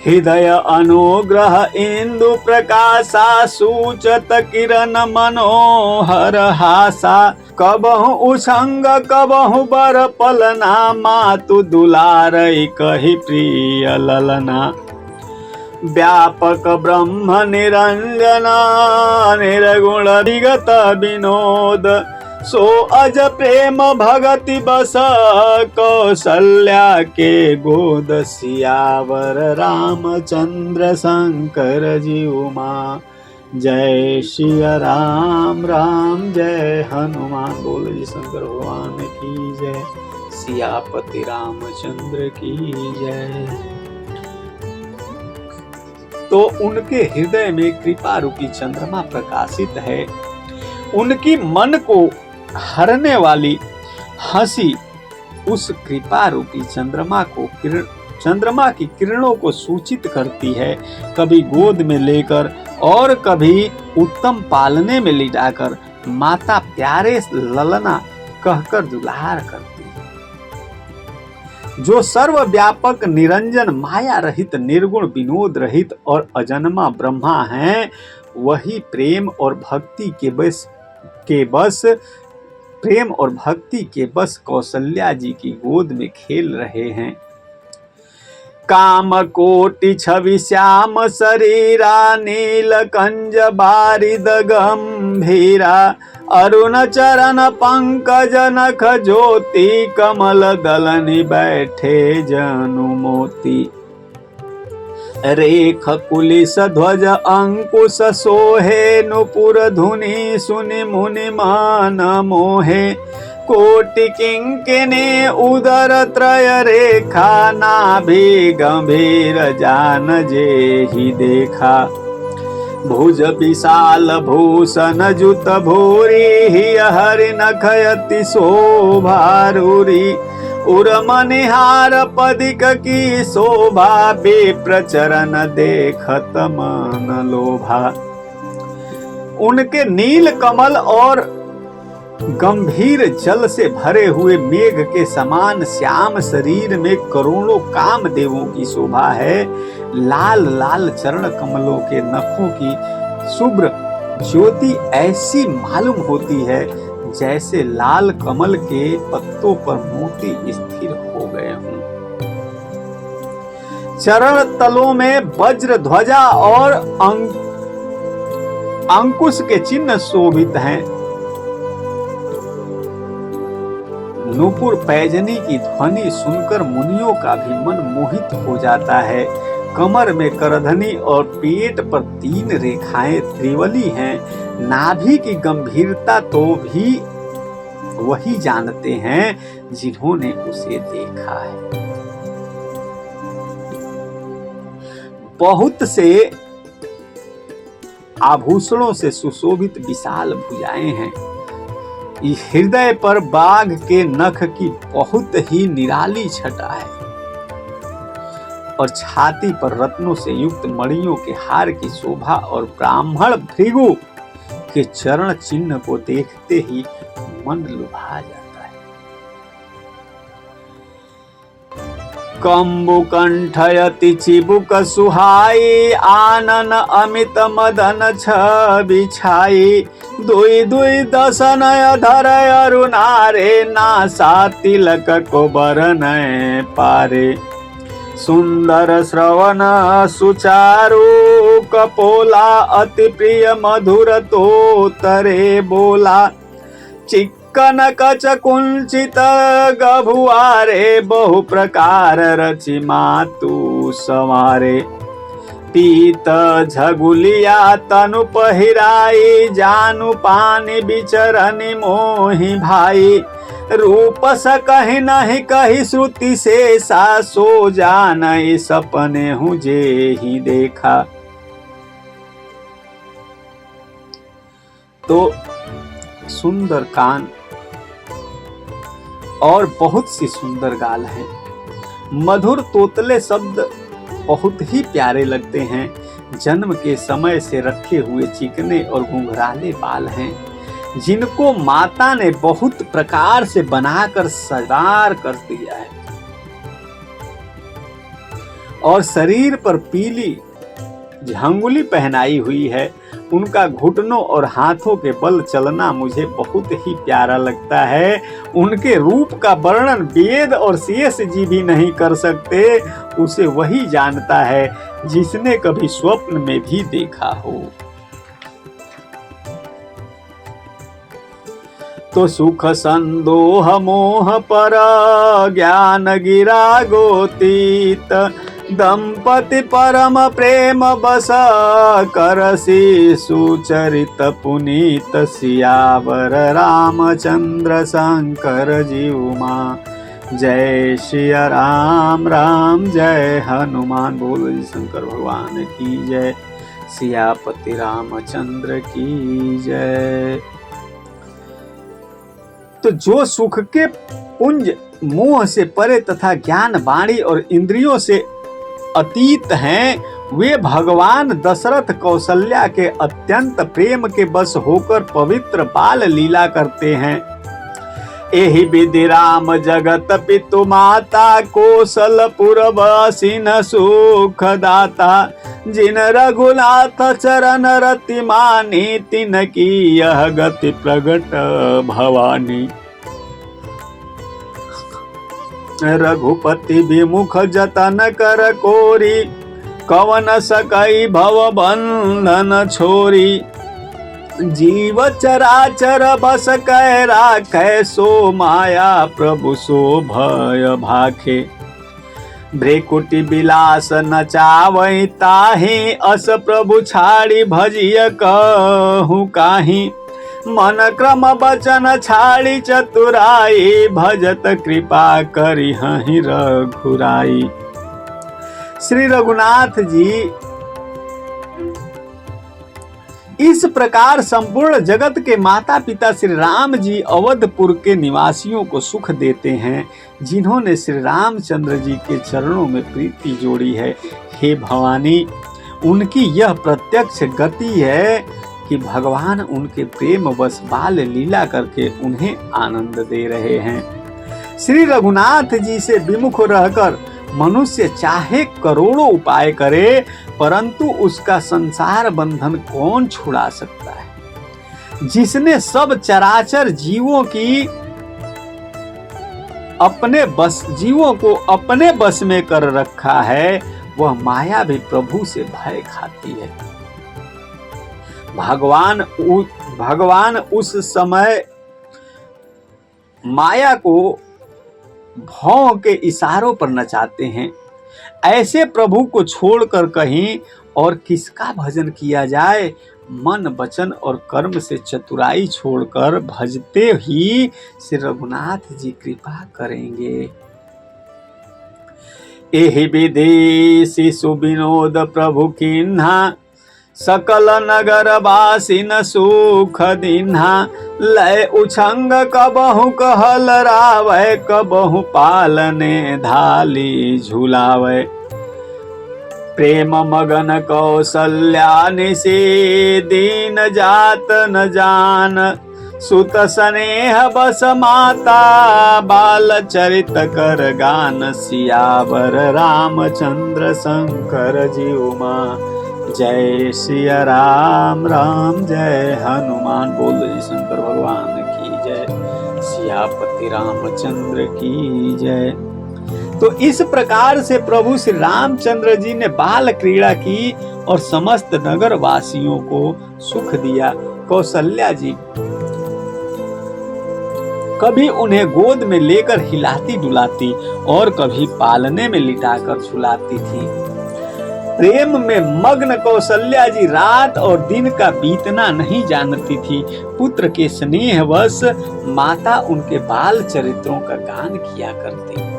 हृदय अनुग्रह इंदु प्रकाशा, सूचत किरण मनोहर हासा। कबहु उछंग कबहु बर पलना, मातु दुलारई कहि प्रिय ललना। व्यापक ब्रह्म निरंजना, निर्गुण विगत विनोद। सो अज प्रेम भगति बस, कौशल्या के गोद। सियावर रामचंद्र शंकर जी उमा। जय सिया राम राम जय हनुमान। बोलो जी शंकर भगवान की जय, सियापति रामचंद्र की जय। तो उनके हृदय में कृपा रूपी चंद्रमा प्रकाशित है। उनकी मन को हरने वाली हंसी उस कृपा रूपी चंद्रमा की किरणों को सूचित करती है। कभी गोद में लेकर और कभी उत्तम पालने में लिटाकर माता प्यारे ललना कहकर दुलार करती है। जो सर्वव्यापक निरंजन माया रहित निर्गुण विनोद रहित और अजन्मा ब्रह्मा हैं, वही प्रेम और भक्ति के बस कौशल्या जी की गोद में खेल रहे हैं। काम कोटि छवि श्याम शरीरा नील कंज बारिद गंभीरा अरुण चरण पंकज नख ज्योति कमल दलनि बैठे जनु मोती रेख कुलिस ध्वज अंकुश सोहे नुपुर धुनि सुनि मुनि मान मोहे कोटि किंकिनी उदर त्रय रेखा नाभि गंभीर जान जेहि देखा भुज विशाल भूषण जुत भूरि हरि नखयति शोभारूरी उर्मनिहार पदिक की शोभा विप्रचरण देखत मन लोभा। उनके नील कमल और गंभीर जल से भरे हुए मेघ के समान श्याम शरीर में करोड़ों कामदेवों की शोभा है। लाल लाल चरण कमलों के नखों की शुभ्र ज्योति ऐसी मालूम होती है जैसे लाल कमल के पत्तों पर मोती स्थिर हो गए हों। चरण तलों में वज्र ध्वजा और अंकुश के चिन्ह शोभित हैं। नूपुर पैजनी की ध्वनि सुनकर मुनियों का भी मन मोहित हो जाता है। कमर में करधनी और पेट पर 3 रेखाएं त्रिवली हैं। नाभि की गंभीरता तो भी वही जानते हैं जिन्होंने उसे देखा है। बहुत से आभूषणों से सुशोभित विशाल भुजाएं हैं। हृदय पर बाघ के नख की बहुत ही निराली छटा है और छाती पर रत्नों से युक्त मणियों के हार की शोभा और ब्राह्मण भृगु के चरण चिन्ह को देखते ही मन लुभा जाता है। कंबु कंठयति चिबुक सुहाई आनन अमित मदन छवि छाई दुई दुई दशनय धरय अरुणारे नासा तिलक को बरनय पारे सुंदर श्रवण सुचारु कपोला अति प्रिय मधुर तो तरे बोला चिक्कन कच कुंचित गभुआरे बहु प्रकार रचि मातु सवारे पीत झगुलिया तनु पहिराई जानु पानी बिचरनि मोहि भाई रूप स कहि नहीं कही श्रुति से सा सो जानई सपने हूँ जे ही देखा। तो सुंदर कान और बहुत सी सुंदर गाल हैं। मधुर तोतले शब्द बहुत ही प्यारे लगते हैं। जन्म के समय से रखे हुए चिकने और घुंघराले बाल हैं जिनको माता ने बहुत प्रकार से बनाकर सजार कर दिया है और शरीर पर पीली झंगुली पहनाई हुई है। उनका घुटनों और हाथों के बल चलना मुझे बहुत ही प्यारा लगता है। उनके रूप का वर्णन वेद और शेष जी भी नहीं कर सकते। उसे वही जानता है जिसने कभी स्वप्न में भी देखा हो। तो सुख संदोह मोह पर ज्ञान गिरा गोतीत दंपति परम प्रेम बस करसी सुचरित पुनीत सियावर रामचंद्र शंकर जीउमा जय सिया राम राम जय हनुमान। बोलो जी शंकर भगवान की जय, सियापति रामचंद्र की जय। तो जो सुख के पुंज मोह से परे तथा ज्ञान वाणी और इंद्रियों से अतीत हैं वे भगवान दशरथ कौशल्या के अत्यंत प्रेम के बस होकर पवित्र बाल लीला करते हैं। एहि विधि राम जगत पितु माता कौशलपुरवासिन सुख दाता जिन रघुनाथ चरण रति मानी तिन की यह गति प्रगट भवानी। रघुपति विमुख जतन कर कोरी, कवन सकई भव बंधन छोरी। जीव चराचर बस कै राखै, सो माया प्रभु सो भय भाखे। भ्रेकुटि बिलास नचावै ताहि, अस प्रभु छाड़ी भजिय कहूँ काही। मन क्रम बचन छाड़ी चतुराई, भजत कृपा करिहहि रघुराई। श्री रघुनाथ जी इस प्रकार संपूर्ण जगत के माता पिता श्री राम जी अवधपुर के निवासियों को सुख देते हैं, जिन्होंने श्री रामचंद्र जी के चरणों में प्रीति जोड़ी है। हे भवानी, उनकी यह प्रत्यक्ष गति है कि भगवान उनके प्रेम वश बाल लीला करके उन्हें आनंद दे रहे हैं। श्री रघुनाथ जी से विमुख रहकर मनुष्य चाहे करोड़ों उपाय करे, परंतु उसका संसार बंधन कौन छुड़ा सकता है। जिसने सब चराचर जीवों को अपने बस में कर रखा है, वह माया भी प्रभु से भय खाती है। भगवान उस समय माया को भौं के इशारों पर नचाते हैं। ऐसे प्रभु को छोड़कर कहीं और किसका भजन किया जाए। मन वचन और कर्म से चतुराई छोड़कर भजते ही श्री रघुनाथ जी कृपा करेंगे। एहि विधि शिशु विनोद प्रभु किन्हा, सकल नगर वासी न सुख दिन्हा। लय उछंग कबहु कहल रावै, कबहु पालने धाली झुलावै। प्रेम मगन कौशल्या निशि, दीन जात न जान। सुत स्नेह बस माता, बाल चरित कर गान। सियावर रामचंद्र शंकर जी उमा, जय सिया राम राम जय हनुमान। बोल जी शंकर भगवान की जय, सियापति रामचंद्र की जय। तो इस प्रकार से प्रभु श्री रामचंद्र जी ने बाल क्रीड़ा की और समस्त नगर वासियों को सुख दिया। कौशल्या जी कभी उन्हें गोद में लेकर हिलाती डुलाती और कभी पालने में लिटाकर झुलाती थी। प्रेम में मग्न कौशल्या जी रात और दिन का बीतना नहीं जानती थी। पुत्र के स्नेहवश माता उनके बाल चरित्रों का गान किया करती।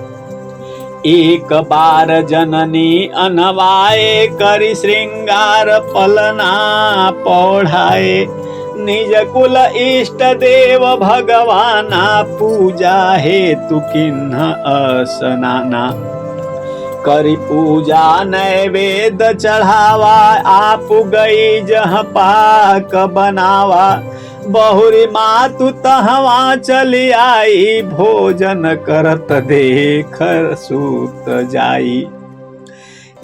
एक बार जननी अनवाए, करि श्रृंगार पलना पौढ़ाए। निज कुल इष्ट देव भगवाना, पूजा हेतु किन्ह असनाना। करी पूजा नैवेद्य चढ़ावा, आप गई जह पाक बनावा। बहुरी मातु तहवा चली आई, भोजन करत देख सूत जाई।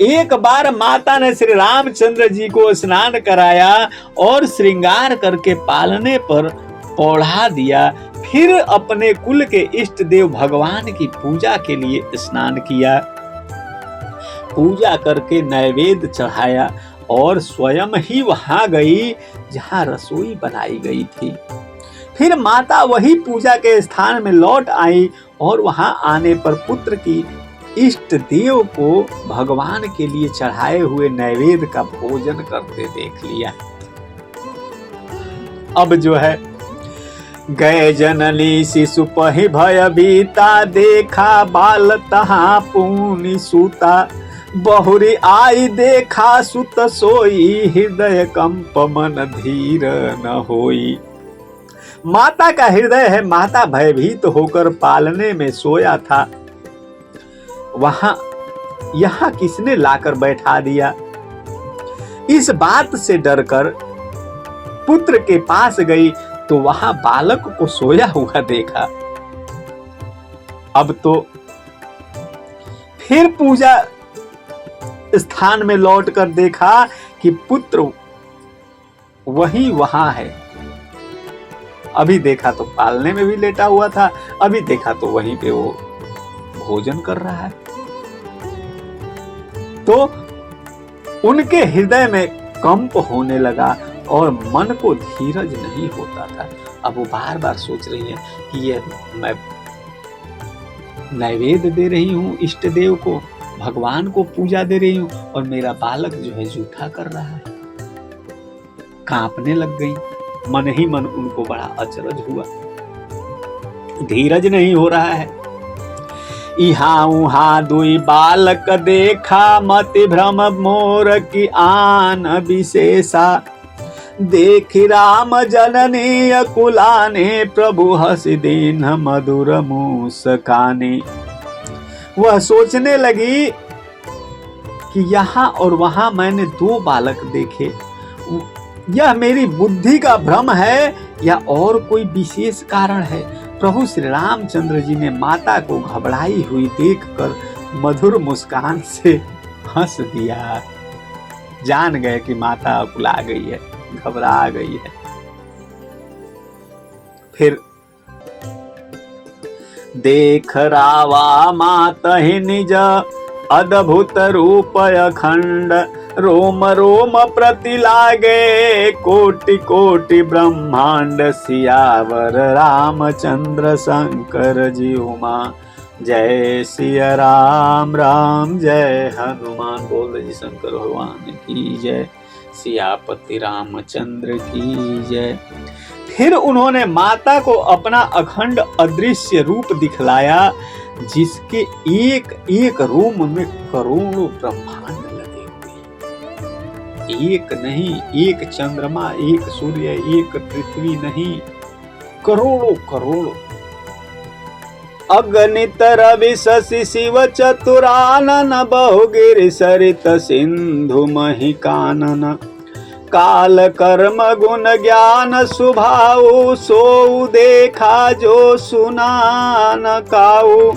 एक बार माता ने श्री रामचंद्र जी को स्नान कराया और श्रृंगार करके पालने पर पौढ़ा दिया। फिर अपने कुल के इष्ट देव भगवान की पूजा के लिए स्नान किया। पूजा करके नैवेद्य चढ़ाया और स्वयं ही वहां गई जहां रसोई बनाई गई थी। फिर माता वही पूजा के स्थान में लौट आई और वहां आने पर पुत्र की इष्ट देव को भगवान के लिए चढ़ाए हुए नैवेद्य का भोजन करते देख लिया। अब जो है, गए जननी शिशु पहि भय बीता, देखा बाल तहां पूनि सूता। बहुरी आई देखा सुत सोई, हृदय कंप मन धीर न होई। माता का हृदय है, माता भयभीत होकर पालने में सोया था, वहां यहां किसने लाकर बैठा दिया। इस बात से डरकर पुत्र के पास गई तो वहां बालक को सोया हुआ देखा। अब तो फिर पूजा स्थान में लौटकर देखा कि पुत्र वही वहां है। अभी देखा तो पालने में भी लेटा हुआ था, अभी देखा तो वहीं पे वो भोजन कर रहा है। तो उनके हृदय में कंप होने लगा और मन को धीरज नहीं होता था। अब वो बार बार सोच रही है कि ये मैं नैवेद्य दे रही हूँ इष्ट देव को, भगवान को पूजा दे रही हूँ, और मेरा बालक जो है जूठा कर रहा है। कांपने लग गई, मन ही मन उनको बड़ा अचरज हुआ, धीरज नहीं हो रहा है। इहा उहा दुई बालक देखा, मति भ्रम मोर की आन विशेषा। देखि राम जननी अकुलाने, प्रभु हसी दीन मधुर मुस्काने। वह सोचने लगी कि यहाँ और वहां मैंने दो बालक देखे, यह मेरी बुद्धि का भ्रम है या और कोई विशेष कारण है। प्रभु श्री रामचंद्र जी ने माता को घबराई हुई देखकर मधुर मुस्कान से हंस दिया। जान गए कि माता अकुला गई है, घबरा गई है। फिर देख रावा मातहि निज अद्भुत रूप अखंड, रोम रोम प्रति लागे कोटि कोटि ब्रह्मांड। सियावर रामचंद्र शंकर जी उमा, जय सिया राम राम जय हनुमान। बोल जी शंकर भगवान की जय, सियापति रामचंद्र की जय। फिर उन्होंने माता को अपना अखंड अदृश्य रूप दिखलाया, जिसके एक एक रोम में करोड़ों ब्रह्मांड लगे हुए। एक नहीं, एक चंद्रमा, एक सूर्य, एक पृथ्वी नहीं, करोड़ों करोड़ों। अगणित रवि शशि शिव चतुरानन, बहुगिरि सरित सिंधु मही कानन। काल कर्म गुण ज्ञान सुभाऊ, सोऊ देखा जो सुना न काऊ।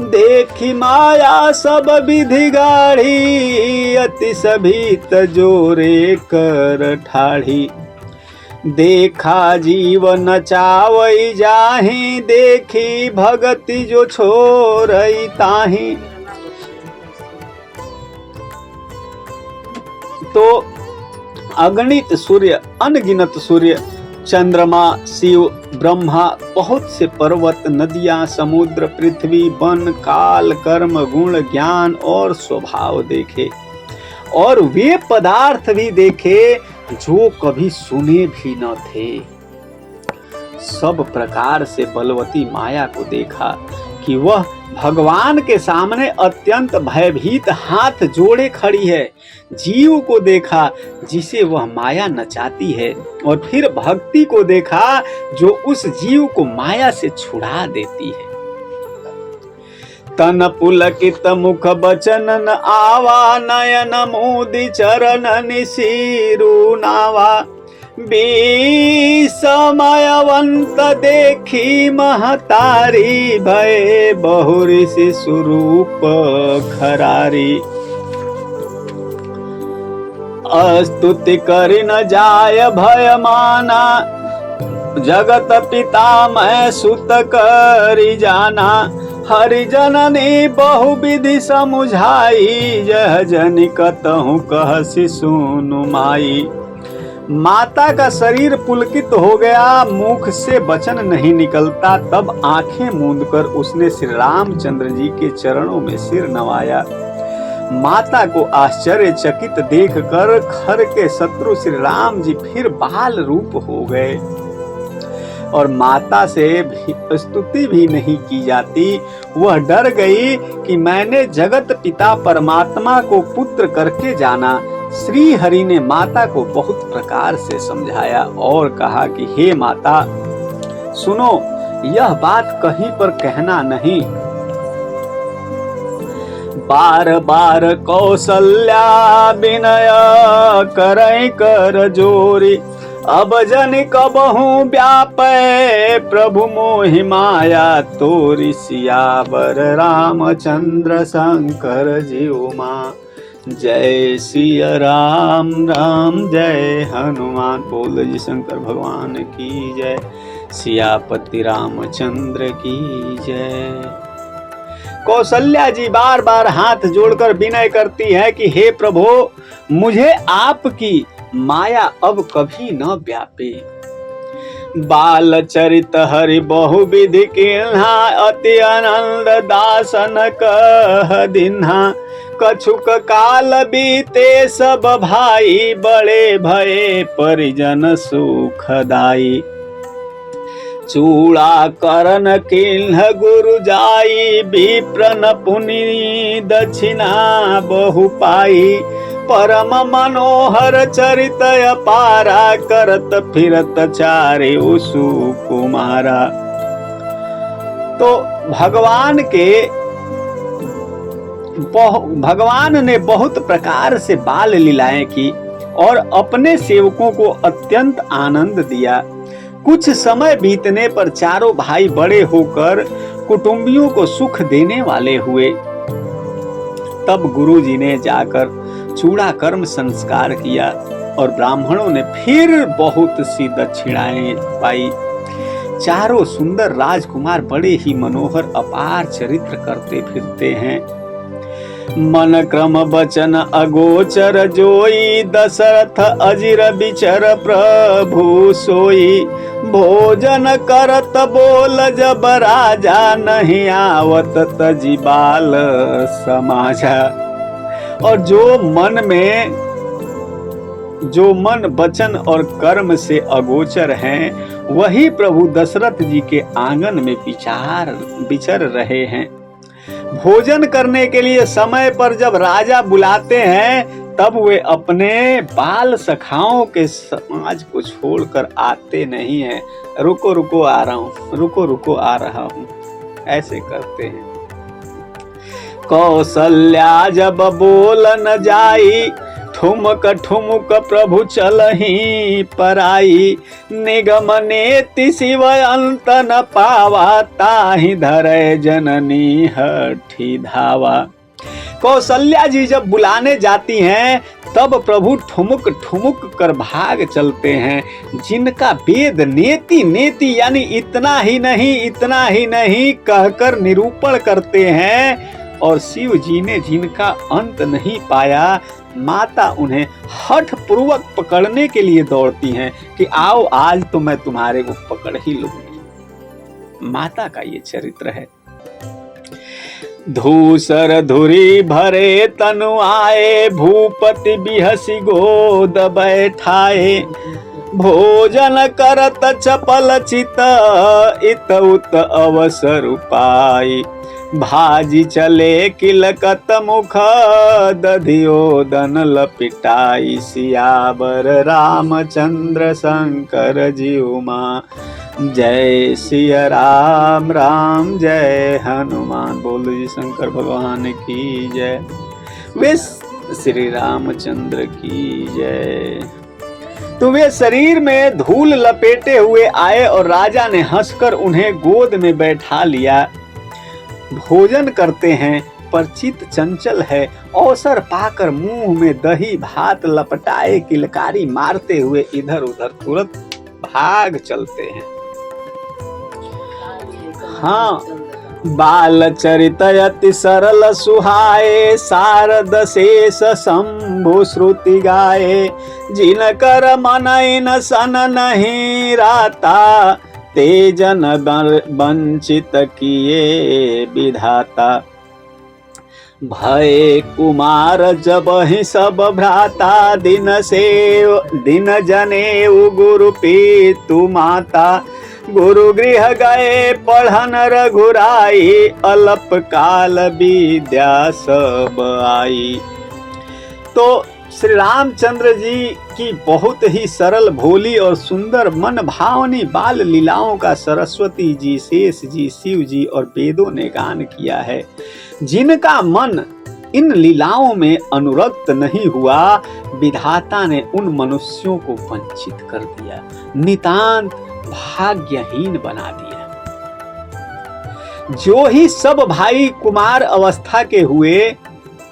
देखी माया सब विधि गाढ़ी, अति सभीत जोरे कर ठाढ़ी। देखा जीव नचावई जाहि, देखी भगति जो छोरई ताहि। तो अगणित सूर्य, अनगिनत सूर्य, चंद्रमा, शिव, ब्रह्मा, बहुत से पर्वत, नदियां, समुद्र, पृथ्वी, वन, काल, कर्म, गुण, ज्ञान और स्वभाव देखे, और वे पदार्थ भी देखे जो कभी सुने भी न थे। सब प्रकार से बलवती माया को देखा कि वह भगवान के सामने अत्यंत भयभीत हाथ जोड़े खड़ी है। जीव को देखा जिसे वह माया नचाती है, और फिर भक्ति को देखा जो उस जीव को माया से छुड़ा देती है। तन पुलकित मुख बचन न आवा, नयन मोदी चरण निसीरु नावा। विस्मयवंत देखी महतारी, भय बहुऋषि स्वरूप खरारी। स्तुति करि न जाय भय माना, जगत पिता मैं सुत करि जाना। हरिजननी बहुविधि समुझाई, जह जनि कतहु कहसि सुनु माई। माता का शरीर पुलकित हो गया, मुख से वचन नहीं निकलता। तब आंखें मूंदकर उसने श्री रामचंद्र जी के चरणों में सिर नवाया। माता को आश्चर्यचकित देखकर खर के शत्रु श्री राम जी फिर बाल रूप हो गए, और माता से स्तुति भी नहीं की जाती। वह डर गई कि मैंने जगत पिता परमात्मा को पुत्र करके जाना। श्री हरि ने माता को बहुत प्रकार से समझाया और कहा कि हे माता सुनो, यह बात कहीं पर कहना नहीं। बार बार कौशल्या विनय करई कर जोरी, अब जन कबहू व्यापै प्रभु मोहि माया तोरी। सियावर रामचंद्र शंकर जी उमा, जय सिया राम राम जय हनुमान। बोल जी शंकर भगवान की जय, सियापति रामचंद्र की जय। कौशल्या जी बार बार हाथ जोड़कर विनय करती है कि हे प्रभु, मुझे आपकी माया अब कभी न व्यापे। बाल चरित हरि बहुविधि किन्हा, अति आनंद दासन कह दिन्हा। कछुक काल बीते सब भाई, बड़े भये परिजन सुखदाई। चूड़ा करन किन्ह गुरु जाई, विप्रन पुनि दक्षिणा बहु पाई। परम मनोहर चरित अपारा, करत फिरत चारे सुकुमारा। तो भगवान ने बहुत प्रकार से बाल लीलाएं की और अपने सेवकों को अत्यंत आनंद दिया। कुछ समय बीतने पर चारों भाई बड़े होकर कुटुंबियों को सुख देने वाले हुए। तब गुरुजी ने जाकर चूड़ा कर्म संस्कार किया और ब्राह्मणों ने फिर बहुत सी दक्षिणाएं पाई। चारों सुंदर राजकुमार बड़े ही मनोहर अपार चरित्र करते फिरते हैं। मन क्रम बचन अगोचर जोई, दशरथ अजिर बिचर प्रभु सोई। भोजन करत बोल जब राजा, नहीं आवत तजी बाल समाजा। और जो मन वचन और कर्म से अगोचर हैं, वही प्रभु दशरथ जी के आंगन में विचर रहे हैं। भोजन करने के लिए समय पर जब राजा बुलाते हैं, तब वे अपने बाल सखाओं के समाज को छोड़कर आते नहीं हैं। रुको रुको आ रहा हूँ, रुको रुको आ रहा हूँ, ऐसे करते हैं। कौशल्या जब बोल न जाई, ठुमक ठुमुक प्रभु चलही पराई। निगम नेति शिव अंत न पावा, ताहि धरे जननी हठी धावा। कौशल्या जी जब बुलाने जाती हैं, तब प्रभु ठुमुक ठुमुक कर भाग चलते हैं। जिनका वेद नेति नेति यानी इतना ही नहीं कहकर निरूपण करते हैं, और शिव जी ने जिनका अंत नहीं पाया, माता उन्हें हठ पूर्वक पकड़ने के लिए दौड़ती हैं कि आओ आज तो मैं तुम्हारे को पकड़ ही लूंगी। माता का ये चरित्र है। धूसर धुरी भरे तनु आए, भूपति बिहसी गोद बैठाए। भोजन करत चपल चित, इत उत अवसर पाई। भाजी चले किलकत मुख, दधियोदन लपिटाई। सियावर रामचंद्र शंकर जीउमा, जय सिया राम राम जय हनुमान। बोलो जी शंकर भगवान की जय, वे श्री रामचंद्र की जय। तो वे शरीर में धूल लपेटे हुए आए और राजा ने हंसकर उन्हें गोद में बैठा लिया। भोजन करते हैं पर चित्त चंचल है। अवसर पाकर मुंह में दही भात लपटाए किलकारी मारते हुए इधर उधर तुरंत भाग चलते हैं। हाँ, बाल चरित अति सरल सुहाए, शारद शेष शंभु श्रुति गाए। जिनकर मनइन सन नहीं राता, तेजन वंचित किए विधाता। भय कुमार जब ही सब भ्राता, दिन जनेऊ गुरु पीतु माता। गुरु गृह गए पढ़न रघुराई, अल्प काल विद्या सब आई। तो श्री रामचंद्र जी की बहुत ही सरल भोली और सुंदर मन भावनी बाल लीलाओं का सरस्वती जी, शेष जी, शिव जी और वेदों ने गान किया है। जिनका मन इन लीलाओं में अनुरक्त नहीं हुआ, विधाता ने उन मनुष्यों को वंचित कर दिया, नितांत भाग्यहीन बना दिया। जो ही सब भाई कुमार अवस्था के हुए,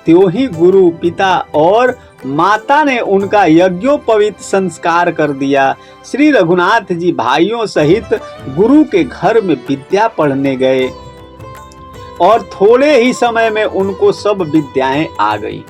त्यों ही गुरु पिता और माता ने उनका यज्ञोपवीत संस्कार कर दिया। श्री रघुनाथ जी भाइयों सहित गुरु के घर में विद्या पढ़ने गए और थोड़े ही समय में उनको सब विद्याएं आ गई।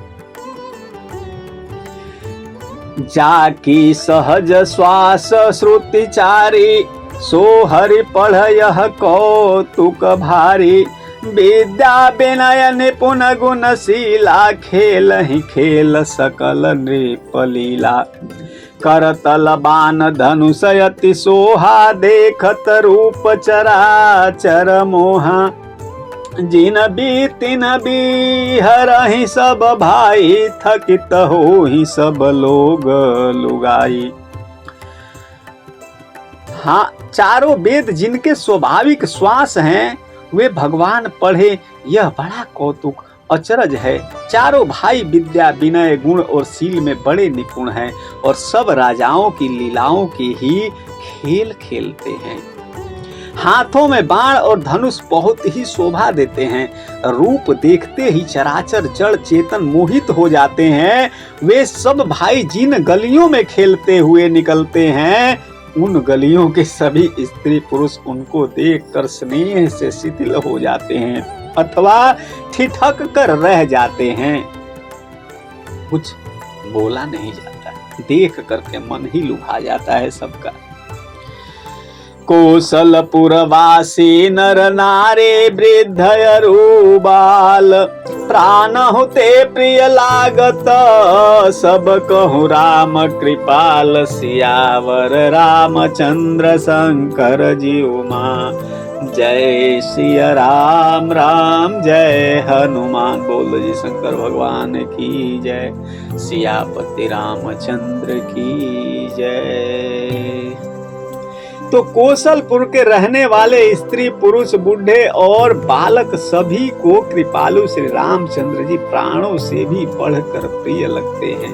जाकी सहज श्वास श्रुति चारी, सो हरि पढ़ यह कौतुक भारी। विद्या विनय निपुण गुणशीला, खेल ही खेल सकल नृपलीला। करतल बाण धनुष अति सोहा, देखत रूप चराचर मोहा। जिन बी तिन बी हरहि सब भाई, थकित हो ही सब लोग लुगाई। हाँ, चारों वेद जिनके स्वाभाविक श्वास हैं, वे भगवान पढ़े, यह बड़ा कौतुक अचरज है। चारों भाई विद्या विनय गुण और शील में बड़े निपुण हैं और सब राजाओं की लीलाओं की ही खेल खेलते हैं। हाथों में बाण और धनुष बहुत ही शोभा देते हैं। रूप देखते ही चराचर जड़ चेतन मोहित हो जाते हैं। वे सब भाई जिन गलियों में खेलते हुए निकलते हैं, उन गलियों के सभी स्त्री पुरुष उनको देखकर स्नेह से शिथिल हो जाते हैं अथवा ठिठक कर रह जाते हैं। कुछ बोला नहीं जाता, देख करके मन ही लुभा जाता है सबका। कौशलपुरवासी नर नारे वृद्धयरु बाल, प्राण होते प्रिय लागत, सब कहूँ राम कृपाल। सियावर रामचंद्र शंकर जी उमा, जय सिया राम राम जय हनुमान। बोलो जी शंकर भगवान की जय, सियापति रामचंद्र की जय। तो कौशलपुर के रहने वाले स्त्री पुरुष बूढ़े और बालक सभी को कृपालु श्री रामचंद्र जी प्राणों से भी बढ़कर प्रिय लगते हैं।